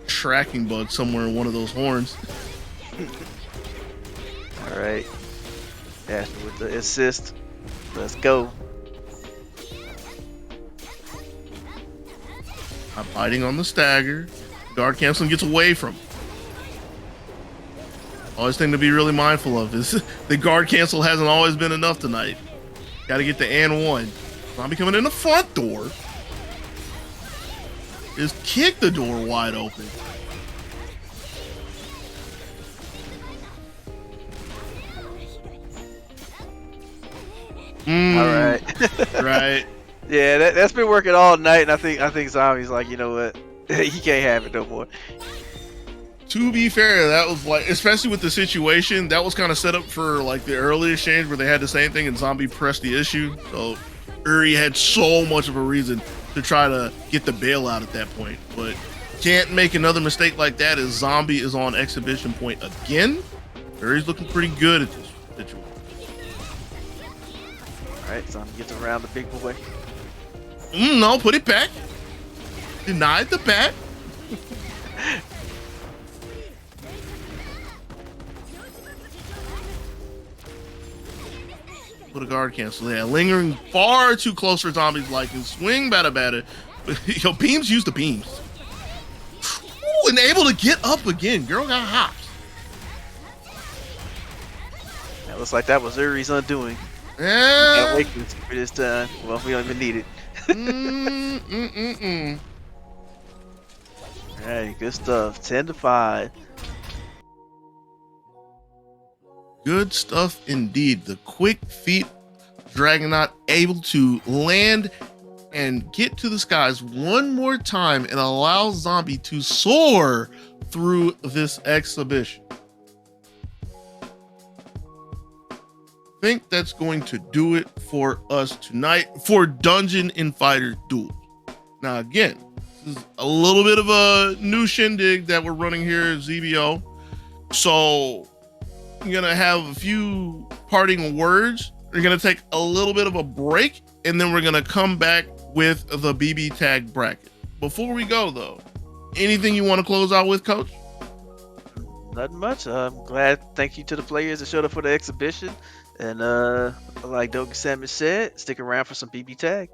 Speaker 1: Tracking bug somewhere in one of those horns.
Speaker 2: All right, Ashton with the assist. Let's go.
Speaker 1: I'm biting on the stagger. Guard canceling gets away from him. Always thing to be really mindful of is the guard cancel hasn't always been enough tonight. Got to get the and one. Zombie coming in the front door. Just kick the door wide open.
Speaker 2: All right.
Speaker 1: Right.
Speaker 2: Yeah, that's been working all night, and I think Zombie's like, you know what, he can't have it no more.
Speaker 1: To be fair, that was like, especially with the situation, that was kind of set up for like the early exchange where they had the same thing and Zombie pressed the issue. So Uri had so much of a reason to try to get the bailout at that point, but can't make another mistake like that as Zombie is on exhibition point again. Uri's looking pretty good at this situation.
Speaker 2: All right, Zombie gets around the big boy.
Speaker 1: No, put it back. Denied the bat. Put a guard cancel. Yeah, lingering far too close for Zombie's liking. Swing batter. Yo, beams use the beams. Ooh, and able to get up again. Girl got hops.
Speaker 2: That looks like that was Uri's undoing.
Speaker 1: Yeah.
Speaker 2: Can't wait for this time. Well, we don't even need it. Alright, good stuff. 10-5.
Speaker 1: Good stuff indeed. The quick feet Dragonaut able to land and get to the skies one more time and allow Zombie to soar through this exhibition. I think that's going to do it for us tonight for Dungeon and Fighter Duels. Now again, this is a little bit of a new shindig that we're running here at ZBO. So I'm gonna have a few parting words. We're gonna take a little bit of a break and then we're gonna come back with the BBTag bracket. Before we go though, anything you want to close out with, Coach?
Speaker 2: Nothing much. I'm glad. Thank you to the players that showed up for the exhibition. And like Doki Salmon said, stick around for some BBTag.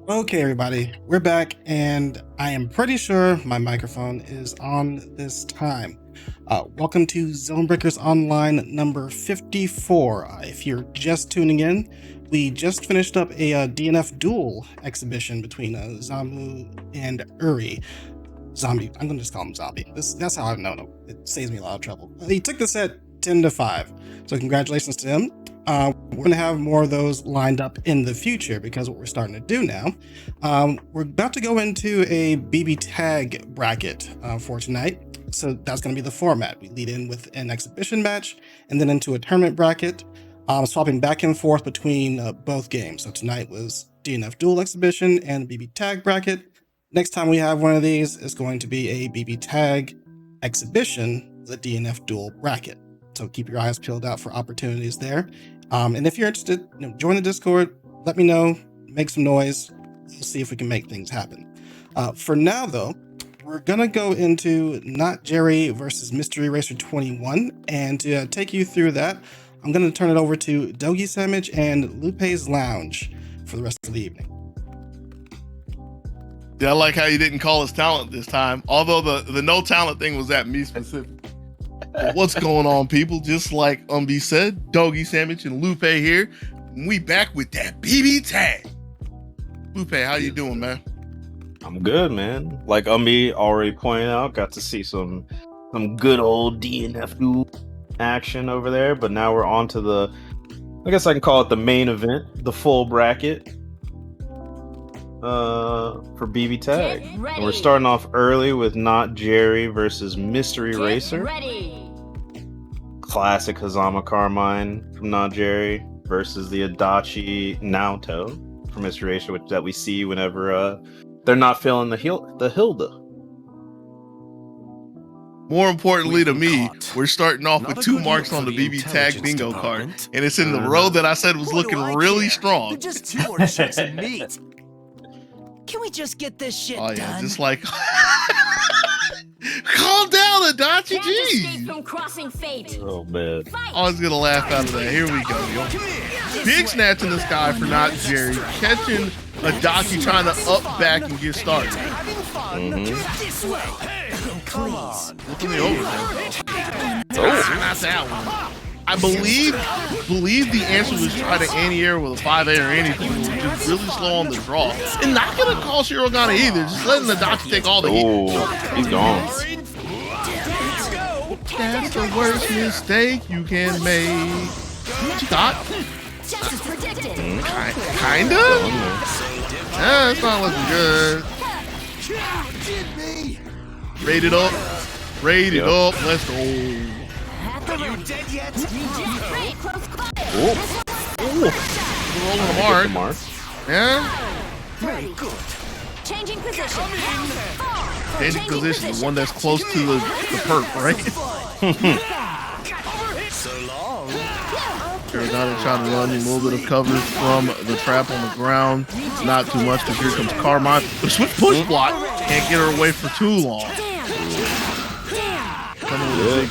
Speaker 3: Okay, everybody, we're back, and I am pretty sure my microphone is on this time. Welcome to ZoneBreakers Online number 54. If you're just tuning in, we just finished up a DNF duel exhibition between Zombmu and Uri. Zombie, I'm gonna just call him Zombie. That's how I know him. It saves me a lot of trouble. He took this at 10-5, so congratulations to him. We're going to have more of those lined up in the future because what we're starting to do now, we're about to go into a BBTag bracket for tonight. So that's going to be the format. We lead in with an exhibition match and then into a tournament bracket, swapping back and forth between both games. So tonight was DNF Duel Exhibition and BBTag bracket. Next time we have one of these is going to be a BBTag Exhibition, the DNF Duel bracket. So keep your eyes peeled out for opportunities there. And if you're interested, join the Discord, let me know, make some noise. We'll see if we can make things happen. For now, though, we're going to go into Not Jerry versus Mystery Racer 21. And to take you through that, I'm going to turn it over to Doggy Sandwich and Lupe's Lounge for the rest of the evening.
Speaker 1: Yeah, I like how you didn't call us talent this time, although the no talent thing was at me specific. What's going on, people? Just like Umbi said, Doggy Sandwich and Lupe here. We back with that BBTag. Lupe, how you doing, man?
Speaker 4: I'm good, man. Like Umbi already pointed out, got to see some good old DNF duel action over there. But now we're on to the, I guess I can call it the main event, the full bracket for BBTag. And we're starting off early with Not Jerry versus Mystery Racer. Classic Hazama Carmine from Not Jerry versus the Adachi Naoto from Mystery Racer, which that we see whenever they're not feeling the Hilda.
Speaker 1: More importantly to me, we're starting off with 2 marks on the BBTag bingo card, and it's in the row that I said was looking really strong.
Speaker 5: They're just 2 more checks of meat. Can we just get this shit done?
Speaker 1: Just like calm down, Adachi. Jeez.
Speaker 6: From crossing fate.
Speaker 4: Oh man.
Speaker 1: Always gonna laugh out of that. Here we go, yo. Big snatch in the sky for Not Jerry, catching Adachi trying to up back and get started.
Speaker 5: Come on.
Speaker 1: Look at me over there. Not that one. I believe the answer was try to anti-air with a 5A or anything. It was just really slow on the draw. And not gonna call Shirogane either, just letting the Adachi take all the heat.
Speaker 4: Oh, he's gone.
Speaker 1: That's the worst mistake you can make. What you got?
Speaker 6: Just as predicted.
Speaker 1: Kinda? Yeah, it's not looking good. Rated up. Rated up. Let's go.
Speaker 5: Are you dead yet?
Speaker 1: Rolling the mark. Yeah?
Speaker 6: Very good. Changing position.
Speaker 1: Changing position, the one that's close to the perp, right?
Speaker 5: So long.
Speaker 1: Shirogane trying to run a little bit of cover from the trap on the ground. Not too much, because here comes Carmine. The swift push block. Can't get her away for too long. Coming with a big...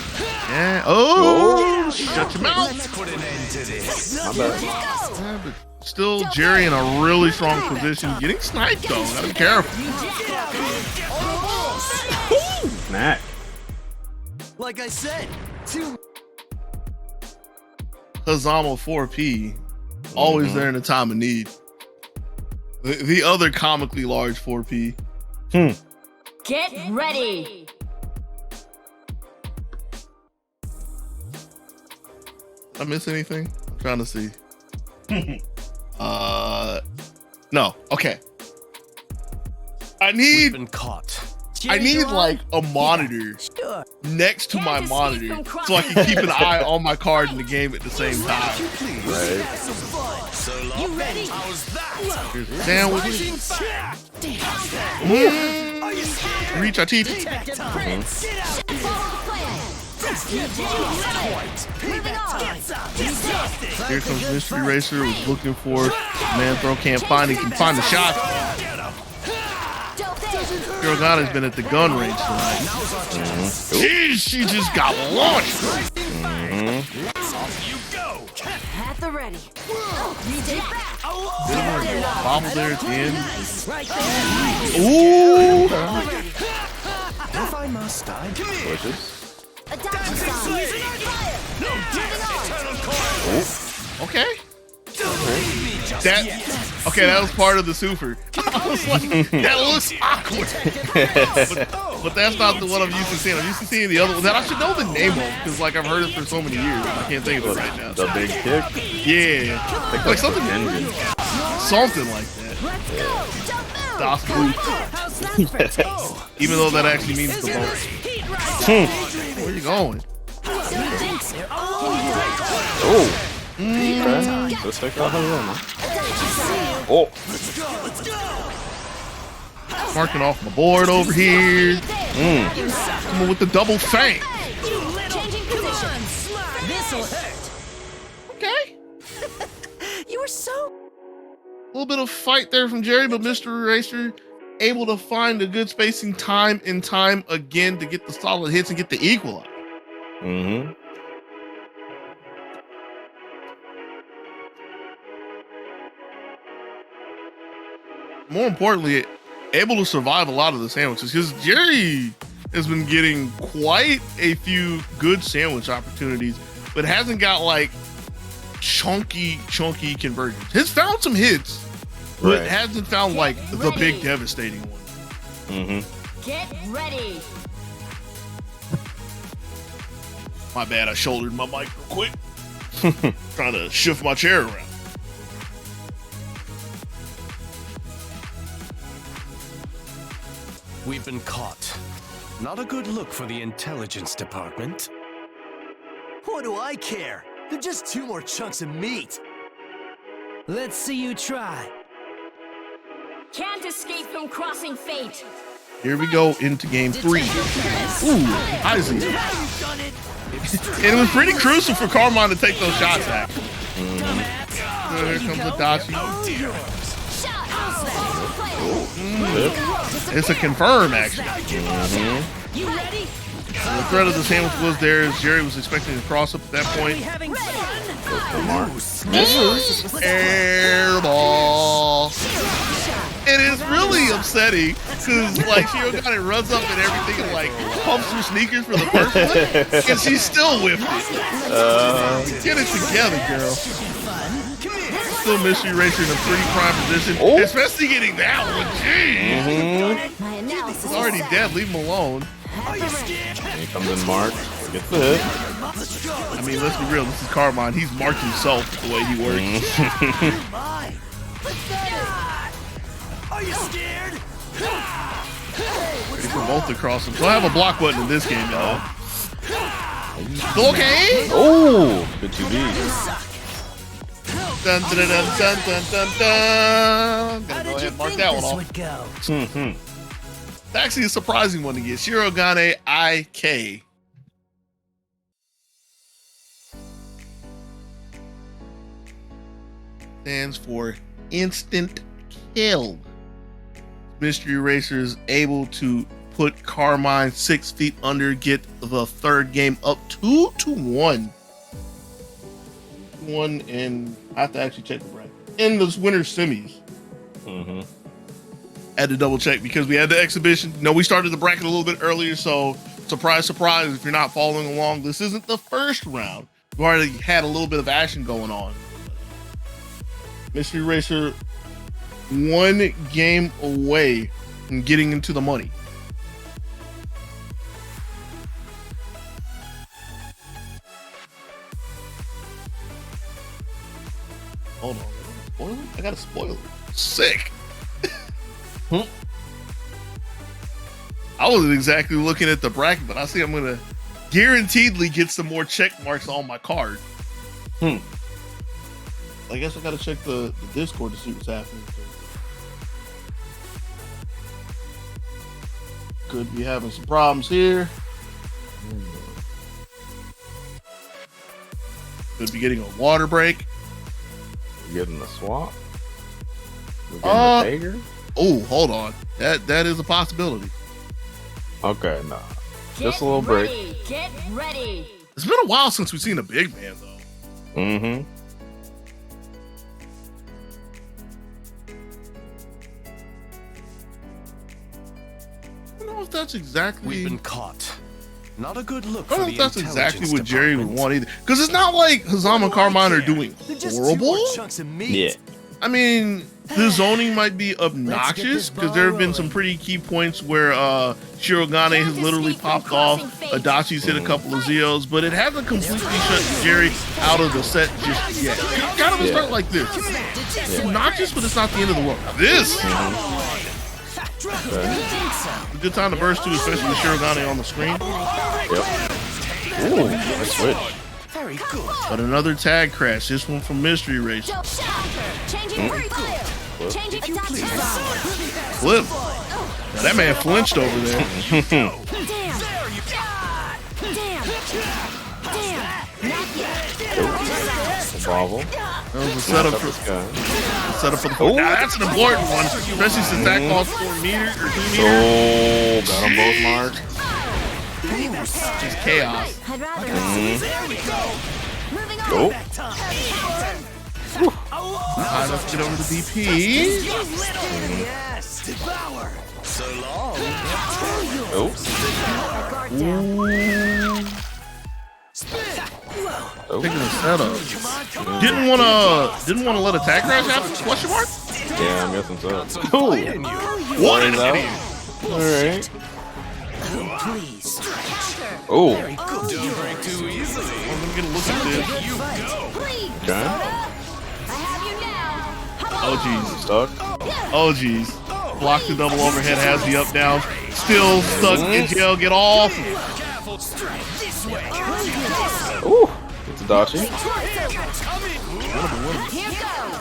Speaker 1: Yeah. Oh! Shut your mouth!
Speaker 5: Let's put an end to this.
Speaker 4: My bad.
Speaker 1: Yeah, but still, Jerry in a really strong position. Getting sniped, though. Gotta be careful.
Speaker 4: Snack.
Speaker 5: Like I said, 2.
Speaker 1: Hazama 4P. Always there in a time of need. The other comically large 4P.
Speaker 6: Get ready.
Speaker 1: Did I miss anything? I'm trying to see. No. Okay.
Speaker 5: We've been caught.
Speaker 1: I need like a monitor next to my monitor so I can keep an eye on my card in the game at the same time.
Speaker 4: Right.
Speaker 5: So long. You ready? How's that?
Speaker 1: Here's a sandwich. Reach our teeth. Here comes Mystery Racer, was looking for man throw, can't find it, can find the shot. Shirogane's been at the gun range tonight. Jeez, she just got launched.
Speaker 6: At the ready.
Speaker 1: bobble there at the end.
Speaker 5: Right there.
Speaker 1: Ooh.
Speaker 5: If I must, I
Speaker 4: Pushes.
Speaker 6: Adaptive style.
Speaker 1: Okay. That was part of the super. I was like, that looks awkward. but that's not the one I'm used to seeing. I'm used to seeing the other one that I should know the name of because like I've heard it for so many years. I can't think of it right now.
Speaker 4: The big kick.
Speaker 1: Yeah, like something
Speaker 4: Engine.
Speaker 1: something like that.
Speaker 6: Let's go. Jump
Speaker 1: Das Boot.
Speaker 5: How's that for a taste?
Speaker 1: Even though that actually means the boat.
Speaker 5: Heat right
Speaker 1: Where are you going?
Speaker 4: Oh. Okay. Let's take off Oh.
Speaker 1: Marking off my board over here. Coming with the double fang.
Speaker 6: Changing positions.
Speaker 5: This'll hurt.
Speaker 1: Okay.
Speaker 5: You were so.
Speaker 1: A little bit of fight there from Jerry, but Mr. Eraser able to find a good spacing time and time again to get the solid hits and get the equalizer.
Speaker 4: Mm-hmm.
Speaker 1: More importantly, able to survive a lot of the sandwiches because Jerry has been getting quite a few good sandwich opportunities, but hasn't got like chunky conversions. He's found some hits, but
Speaker 4: Right.
Speaker 1: hasn't found like the big devastating one.
Speaker 4: Mm-hmm.
Speaker 6: Get ready.
Speaker 1: My bad, I shouldered my mic real quick. Trying to shift my chair around.
Speaker 7: We've been caught. Not a good look for the intelligence department.
Speaker 5: What do I care? They're just 2 more chunks of meat. Let's see you try.
Speaker 6: Can't escape from crossing fate.
Speaker 1: Here we go into game 3. Ooh, Isaac. And it was pretty crucial for Carmine to take those shots back. Here comes Adachi. It's a confirm, actually.
Speaker 6: You ready?
Speaker 1: The threat of the sandwich was there as Jerry was expecting to cross up at that point.
Speaker 5: Having fun.
Speaker 1: Air ball. It is really upsetting because like Shiro kind of runs up and everything and like pumps her sneakers for the first one, and she's still whiffed it. Get it together, girl. Still Mystery Racer in a pretty prime position, especially getting that one. Jeez.
Speaker 6: My analysis
Speaker 1: He's already dead. Leave him alone.
Speaker 4: He comes in Mark. Gets the hit.
Speaker 1: I mean, let's be real. This is Carmine. He's marked himself the way he works.
Speaker 5: Are you scared?
Speaker 1: Ready for both to cross him. So I have a block button in this game, y'all. Okay.
Speaker 4: Oh, good TV.
Speaker 1: Dun, dun, dun, dun, dun, dun, dun. Gonna go ahead and mark that one off.
Speaker 5: Go?
Speaker 4: Mm-hmm.
Speaker 1: It's actually a surprising one to get. Shirogane IK. Stands for instant kill. Mystery Racer is able to put Carmine 6 feet under, get the third game up 2-1. And I have to actually check the bracket. In those winter semis.
Speaker 4: Mm-hmm.
Speaker 1: Had to double check because we had the exhibition. No, we started the bracket a little bit earlier, so surprise, surprise, if you're not following along, this isn't the first round. We already had a little bit of action going on. Mystery Racer 1 game away from getting into the money. Hold on. Spoiler? I got a spoiler. Sick. I wasn't exactly looking at the bracket, but I see I'm gonna guaranteedly get some more check marks on my card. I guess I gotta check the Discord to see what's happening. Could be having some problems here. Could be getting a water break.
Speaker 4: We're getting the swap. We're getting the Tager.
Speaker 1: Oh, hold on. That is a possibility.
Speaker 4: Okay, nah.
Speaker 6: Get
Speaker 4: Just a little break.
Speaker 6: ready. Get ready.
Speaker 1: It's been a while since we've seen a big man, though.
Speaker 4: Mm-hmm.
Speaker 1: know if that's exactly.
Speaker 7: We've been caught. Not a good look
Speaker 1: I
Speaker 7: for
Speaker 1: don't know
Speaker 7: the
Speaker 1: if that's exactly
Speaker 7: intelligence
Speaker 1: what Jerry would
Speaker 7: department.
Speaker 1: want either. Because it's not like Hazama and Carmine are doing
Speaker 5: They're just two
Speaker 1: horrible.
Speaker 5: more chunks of meat.
Speaker 4: Yeah.
Speaker 1: I mean, the zoning might be obnoxious because there have been some pretty key points where Shirogane has literally popped off. Adachi's hit a couple of Zeos, but it hasn't completely shut Jerry out of the set just yet. It kind of start like this. It's obnoxious, but it's not the end of the world. This a good time to burst to, especially with Shirogane on the screen.
Speaker 4: Yep. Ooh, nice switch.
Speaker 5: Very good.
Speaker 1: But another tag crash. This one from Mystery Race.
Speaker 6: Changing fire. Changing
Speaker 1: Flip. Now, that man flinched over there.
Speaker 6: Damn.
Speaker 4: Bravo.
Speaker 1: That was a setup for the.
Speaker 4: Oh.
Speaker 1: Now that's an important one, especially since that cost 4 meters or 2 meters.
Speaker 4: Oh, got them both marked.
Speaker 1: Just chaos.
Speaker 6: I'd rather Moving on.
Speaker 4: Oh.
Speaker 1: Alright, let's get over to DP.
Speaker 5: Yes. Devour.
Speaker 7: So long.
Speaker 4: Oh.
Speaker 1: Taking a setup. Didn't wanna let a tag crash happen? Question mark?
Speaker 4: Yeah, I'm guessing so.
Speaker 7: Oh.
Speaker 1: What an
Speaker 4: out.
Speaker 1: idiot.
Speaker 4: Alright.
Speaker 5: Please.
Speaker 4: Oh.
Speaker 7: Don't break too easily.
Speaker 1: Well, let me get a look at this.
Speaker 4: Okay.
Speaker 6: I have you now.
Speaker 1: Oh jeez.
Speaker 4: Stuck.
Speaker 1: Oh jeez. Blocked the double overhead, has the up down. Still stuck in jail. Get off.
Speaker 4: Ooh. It's a Dachi.
Speaker 6: Here goes.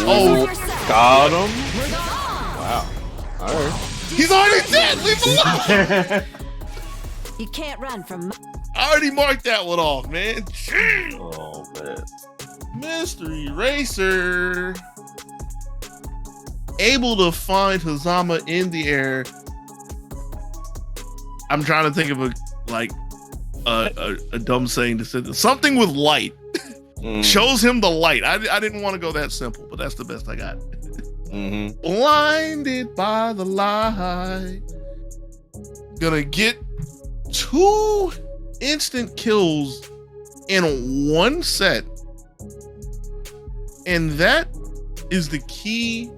Speaker 1: Oh,
Speaker 4: Got him. Wow. Alright.
Speaker 1: he's already dead. Leave him alone.
Speaker 6: You can't run from.
Speaker 1: I already marked that one off, man. Jeez.
Speaker 4: Oh, man.
Speaker 1: Mystery Racer. Able to find Hazama in the air. I'm trying to think of a dumb saying to say this. Something with light. Shows him the light. I didn't want to go that simple, but that's the best I got. Blinded by the light. Gonna get 2 instant kills in one set. And that is the key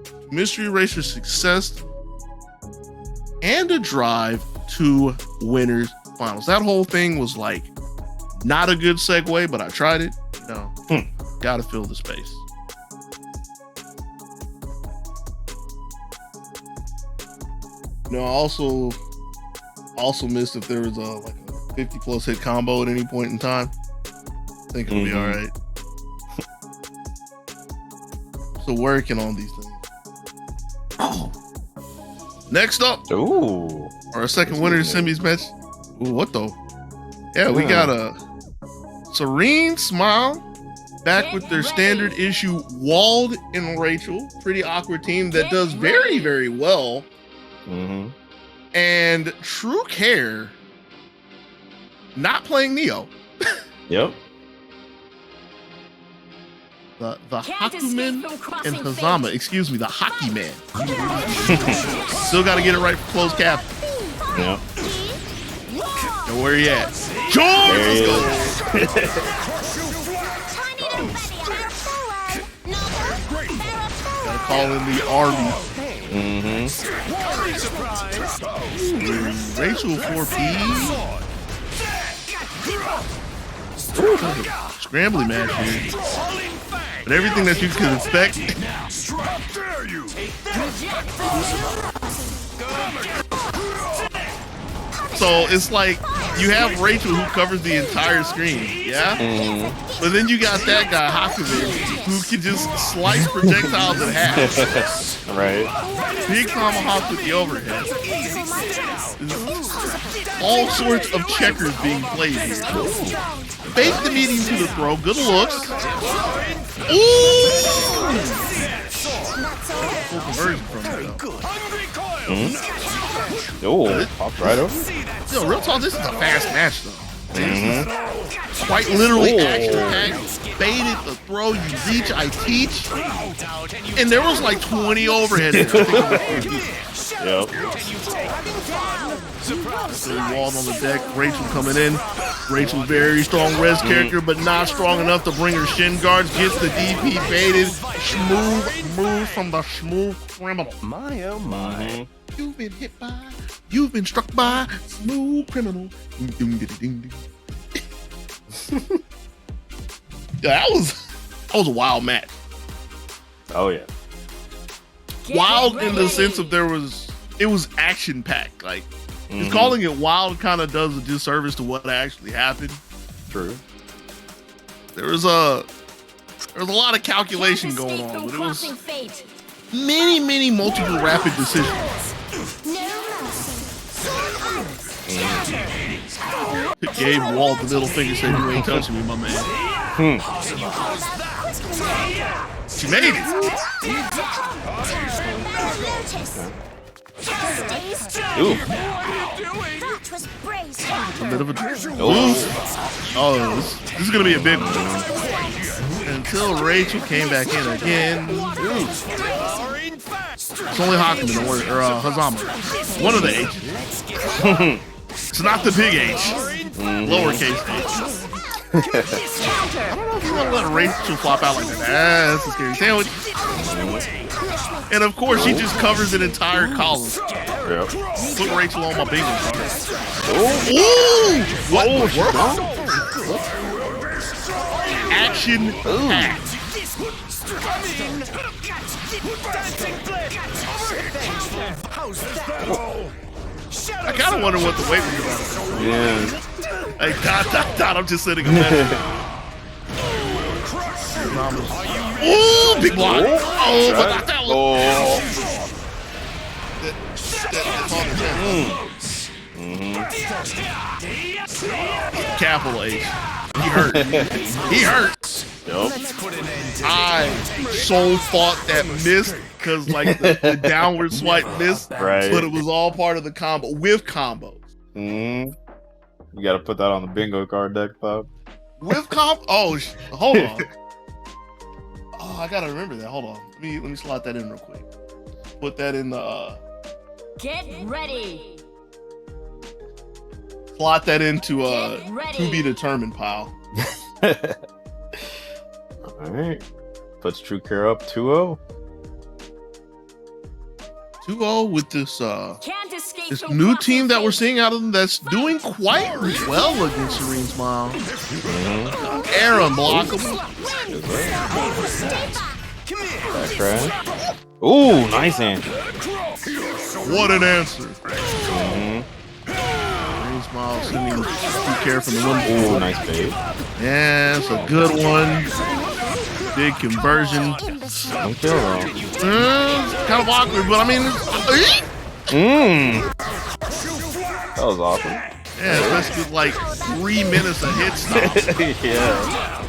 Speaker 1: to Mystery Racer's success and a drive to winners finals. That whole thing was like not a good segue, but I tried it. You know, gotta fill the space. You know, I also missed if there was a 50 plus hit combo at any point in time. I think it'll be all right. So working on these things. Oh. Next up,
Speaker 4: Ooh.
Speaker 1: our second winner semis match. Ooh, what though? Yeah, we got a Serene Smile back with their standard issue Wald and Rachel. Pretty awkward team that does very, very well. And True Care not playing Neo.
Speaker 4: Yep.
Speaker 1: The Hakumen and Hazama, excuse me, the Hockey Man. Still got to get it right for closed cap.
Speaker 4: Yep.
Speaker 1: And where he at? George!
Speaker 4: There he
Speaker 1: Let's
Speaker 4: is.
Speaker 1: go. Gotta call in the army. Rachel 4P. Scrambly match here. But everything that you could expect. So it's like you have Rachel who covers the entire screen, yeah? But then you got that guy, Hakumen, who can just slice projectiles in half.
Speaker 4: Right.
Speaker 1: Big tomahawk with the overhead. All sorts of checkers being played here. Fake the meeting to the throw. Good looks. Ooh! Full conversion from it, though.
Speaker 4: Oh, popped right over.
Speaker 1: Yo, real talk, this is a fast match, though. Quite literally action-packed. Baited the throw, you reach, I teach. And there was like 20 overhead.
Speaker 4: Yep.
Speaker 1: So Wald on the deck. Rachel coming in. Rachel very strong res character, but not strong enough to bring her shin guards. Gets the DP baited. Smooth move from the smooth criminal.
Speaker 7: My oh my.
Speaker 1: You've been hit by. You've been struck by smooth criminal. Ding, ding, ding, ding, ding. Yeah, that was a wild match.
Speaker 4: Oh yeah.
Speaker 1: Wild in the sense of it was action packed. Like just calling it wild kind of does a disservice to what actually happened.
Speaker 4: True.
Speaker 1: There was a lot of calculation going on, but it was many multiple rapid decisions. Gave Walt the middle finger, said, "You ain't touching me, my man." She made it. Ooh. A bit of a this is gonna be a big one. Until Rachel came back in again. It's only Hakumen, don't worry, or Hazama. One of the H's. It's not the big H. Lowercase H. I don't know if you want to let Rachel flop out like that. That's a scary sandwich. And of course, she just covers an entire column.
Speaker 4: Yep.
Speaker 1: Put Rachel on my bingo card.
Speaker 4: Ooh!
Speaker 1: What? Action packed. I kind of wonder what the weight was about.
Speaker 4: Yeah.
Speaker 1: Hey, dot, I'm just sitting on that. Ooh, big block. Oh, but not that one. Capital H. He hurt. He hurts.
Speaker 4: Yep.
Speaker 1: I so thought that missed because like the downward swipe missed,
Speaker 4: Right.
Speaker 1: but it was all part of the combo with combos.
Speaker 4: You gotta put that on the bingo card deck, Bob.
Speaker 1: With comp. Oh, hold on. Oh, I gotta remember that. Hold on. Let me slot that in real quick. Put that in the.
Speaker 6: Get ready.
Speaker 1: Slot that into to be determined pile.
Speaker 4: Alright. Puts True Care up 2-0.
Speaker 1: 2-0 with this
Speaker 6: Can't escape
Speaker 1: this
Speaker 6: from
Speaker 1: new team that we're
Speaker 6: fate.
Speaker 1: seeing out of them that's doing quite well against Serene Smile. Aaron blockable.
Speaker 4: Back right. Ooh, nice answer.
Speaker 1: What an answer. Serene Smile sending True Care from the window.
Speaker 4: Ooh, nice bait.
Speaker 1: Yeah, it's a good one. Big conversion.
Speaker 4: Don't kill though.
Speaker 1: Kind of awkward, but I mean,
Speaker 4: That was awesome.
Speaker 1: yeah, especially with like 3 minutes of hit stop.
Speaker 4: Yeah.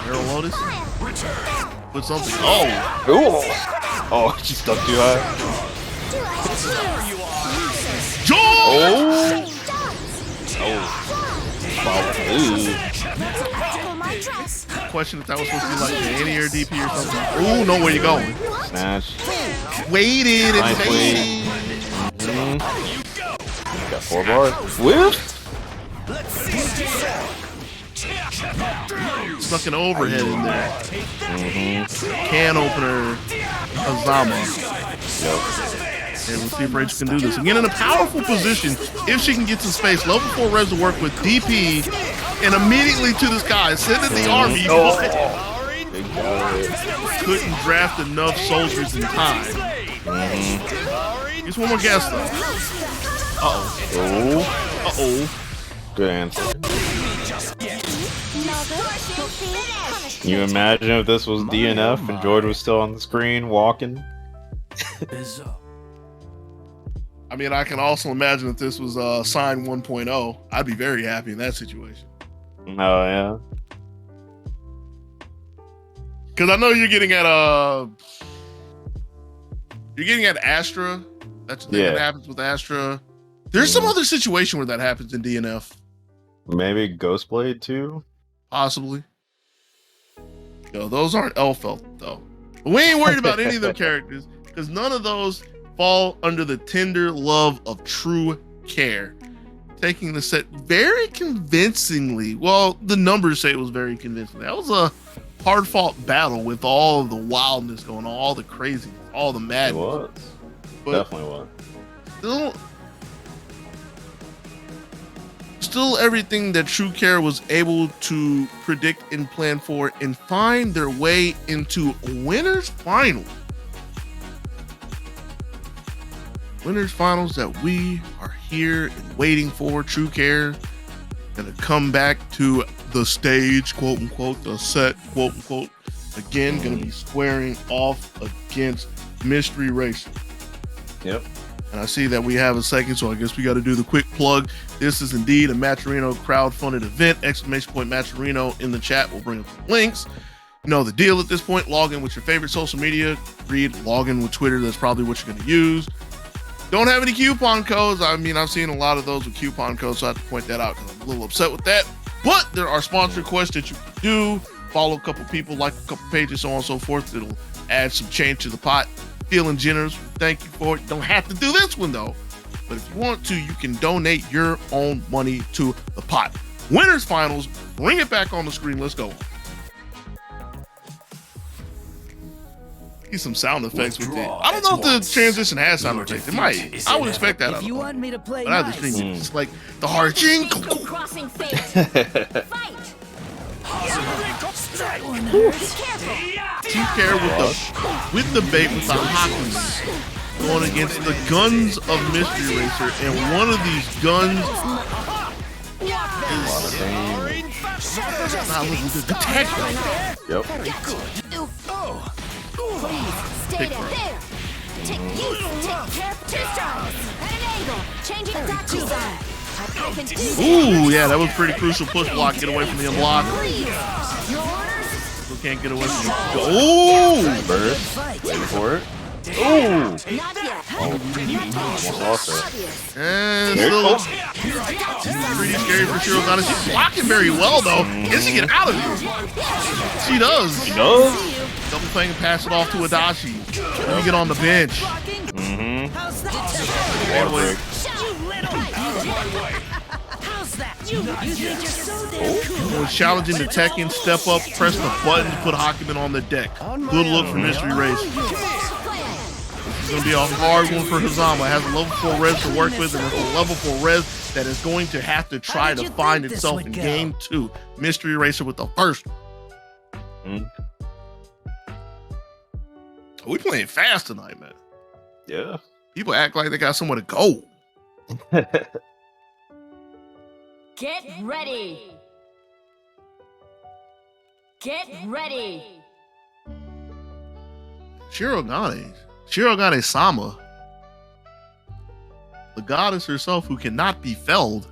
Speaker 1: Arrow Lotus. Put something. Oh,
Speaker 4: Ooh. Oh, she stuck too high.
Speaker 1: George!
Speaker 4: Ooh.
Speaker 1: Question if that was supposed to be like the anti-air DP or something. Ooh, know where you're going.
Speaker 4: Snatch.
Speaker 1: Waited and
Speaker 4: Nice
Speaker 1: waited.
Speaker 4: Got 4 bars. Whip.
Speaker 1: Snuck an overhead in there. Can opener, Azama.
Speaker 4: Yep.
Speaker 1: And we'll see if Rachel can do this. Again, in a powerful position, if she can get some space. Level 4 res to work with DP, and immediately to the sky. Send in the army.
Speaker 4: Big guy.
Speaker 1: Couldn't draft enough soldiers in time. Just one more guess, though.
Speaker 4: Oh.
Speaker 1: Uh-oh.
Speaker 4: Good answer. Can you imagine if this was DNF and George was still on the screen walking?
Speaker 1: I mean, I can also imagine if this was Sign 1.0. I'd be very happy in that situation.
Speaker 4: Oh yeah.
Speaker 1: Because I know you're getting at Astra. That's the thing that happens with Astra. There's some other situation where that happens in DNF.
Speaker 4: Maybe Ghostblade too.
Speaker 1: Possibly. Yo, those aren't Elfelt though. We ain't worried about any of them characters because none of those fall under the tender love of true care. Taking the set very convincingly. Well, the numbers say it was very convincing. That was a hard-fought battle with all of the wildness going on, all the craziness, all the madness.
Speaker 4: It was.
Speaker 1: But
Speaker 4: Definitely was.
Speaker 1: Still everything that True Care was able to predict and plan for and find their way into winners finals. Winners finals that we are here and waiting for. True Care gonna come back to the stage, quote unquote, the set, quote unquote, again, gonna be squaring off against Mystery Racer.
Speaker 4: Yep.
Speaker 1: And I see that we have a second, so I guess we got to do the quick plug. This is indeed a Matcherino crowdfunded event, ! Matcherino in the chat. We'll bring up the links. You know the deal at this point. Log in with your favorite social media. Log in with Twitter. That's probably what you're going to use. Don't have any coupon codes. I mean, I've seen a lot of those with coupon codes, so I have to point that out because I'm a little upset with that. But there are sponsor quests that you can do. Follow a couple people, like a couple pages, so on and so forth. It'll add some change to the pot. Feeling generous, thank you for it. Don't have to do this one though, but if you want to, you can donate your own money to the pot. Winners finals, bring it back on the screen. Let's go. Get some sound effects with it. I don't know if the transition has sound effects. It might. I would expect that.
Speaker 8: If you want me to play
Speaker 1: but I have the
Speaker 8: nice,
Speaker 1: stream. It's like the hard ching.
Speaker 6: Crossing fate. Fight.
Speaker 1: True Care with the bait with the hockey going against the guns of Mystery Racer, and one of these guns is not looking good. The tech right there.
Speaker 4: Yep.
Speaker 6: Stay there. Take care. Two strikes at an angle. Changing attack side.
Speaker 1: Ooh, yeah, that was pretty crucial. Push block, get away from the unblock. Still can't get away from it. Ooh!
Speaker 4: Burst. Waiting for it. Ooh! Almost lost it.
Speaker 1: And still pretty scary for Shirogane. She's blocking very well, though. Can she get out of here? She does.
Speaker 4: She does.
Speaker 1: Double thing and pass it off to Adachi. Let me get on the bench.
Speaker 4: Mm-hmm.
Speaker 1: Anyway. Was challenging the Tekken, step up, press the button to put Hakumen on the deck. Good look for Mystery Race. This is going to be a hard one for Hazama. It has a level 4 res to work with, and it's a level 4 res that is going to have to try to find itself in game 2. Mystery Racer with the first.
Speaker 4: Mm.
Speaker 1: We playing fast tonight, man.
Speaker 4: Yeah.
Speaker 1: People act like they got somewhere to go.
Speaker 6: Get ready. Get ready. Shirogane Sama, the goddess herself who cannot be felled.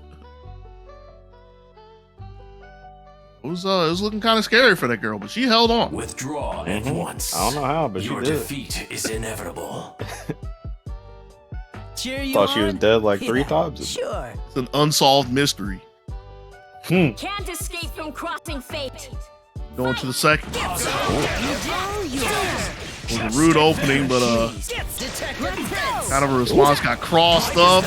Speaker 6: It was looking kind of scary for that girl, but she held on.
Speaker 7: Withdraw at once.
Speaker 4: I don't know how, but
Speaker 7: Your
Speaker 4: she did.
Speaker 7: defeat is inevitable.
Speaker 8: cheer you
Speaker 4: Thought she was
Speaker 8: on?
Speaker 4: dead like 3
Speaker 8: Yeah,
Speaker 4: times.
Speaker 8: Sure.
Speaker 1: It's an unsolved mystery.
Speaker 6: Can't escape from crossing fate.
Speaker 1: Going to the second. It was a rude opening, but kind of a response got crossed up.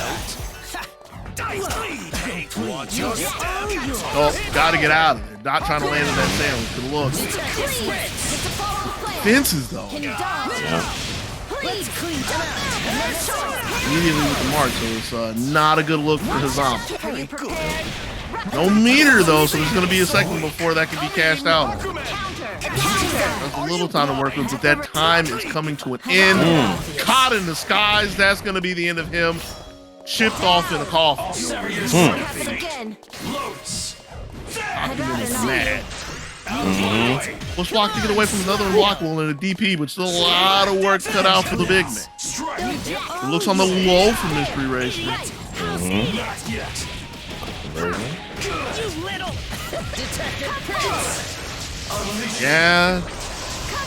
Speaker 1: Oh, gotta get out of there. Not trying to land in that sandwich. Good look. Fences though. Immediately with the mark, so it's not a good look for Hazama. No meter though, so there's gonna be a second before that can be cashed out. There's a little time to work with, but that time is coming to an end. Caught in the skies, that's gonna be the end of him. Shipped off in a coffin. Hakumen is mad. Was blocked to get away from another unblockable in a DP, but still a lot of work cut out for the big man. It looks on the low for Mystery Racer. Yeah.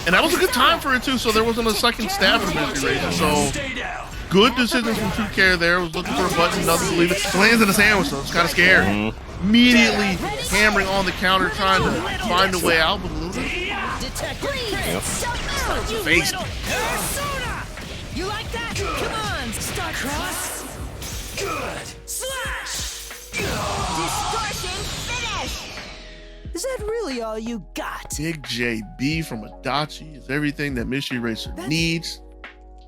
Speaker 1: And that was a good time for it too, so there wasn't a second stab for Mystery Racer, so good decisions from True Care there. Was looking for a button, doesn't believe it. Lands in a sandwich, so it's kind of scary. Immediately hammering on the counter, trying to find a way out, but a little bit
Speaker 6: Please,
Speaker 4: Yep.
Speaker 6: don't move.
Speaker 5: You
Speaker 1: Face.
Speaker 5: little persona! You like that? Come on, start cross. Good. Slash!
Speaker 6: Distortion finish.
Speaker 5: Is that really all you got?
Speaker 1: Big JB from Adachi is everything that Mystery Racer needs.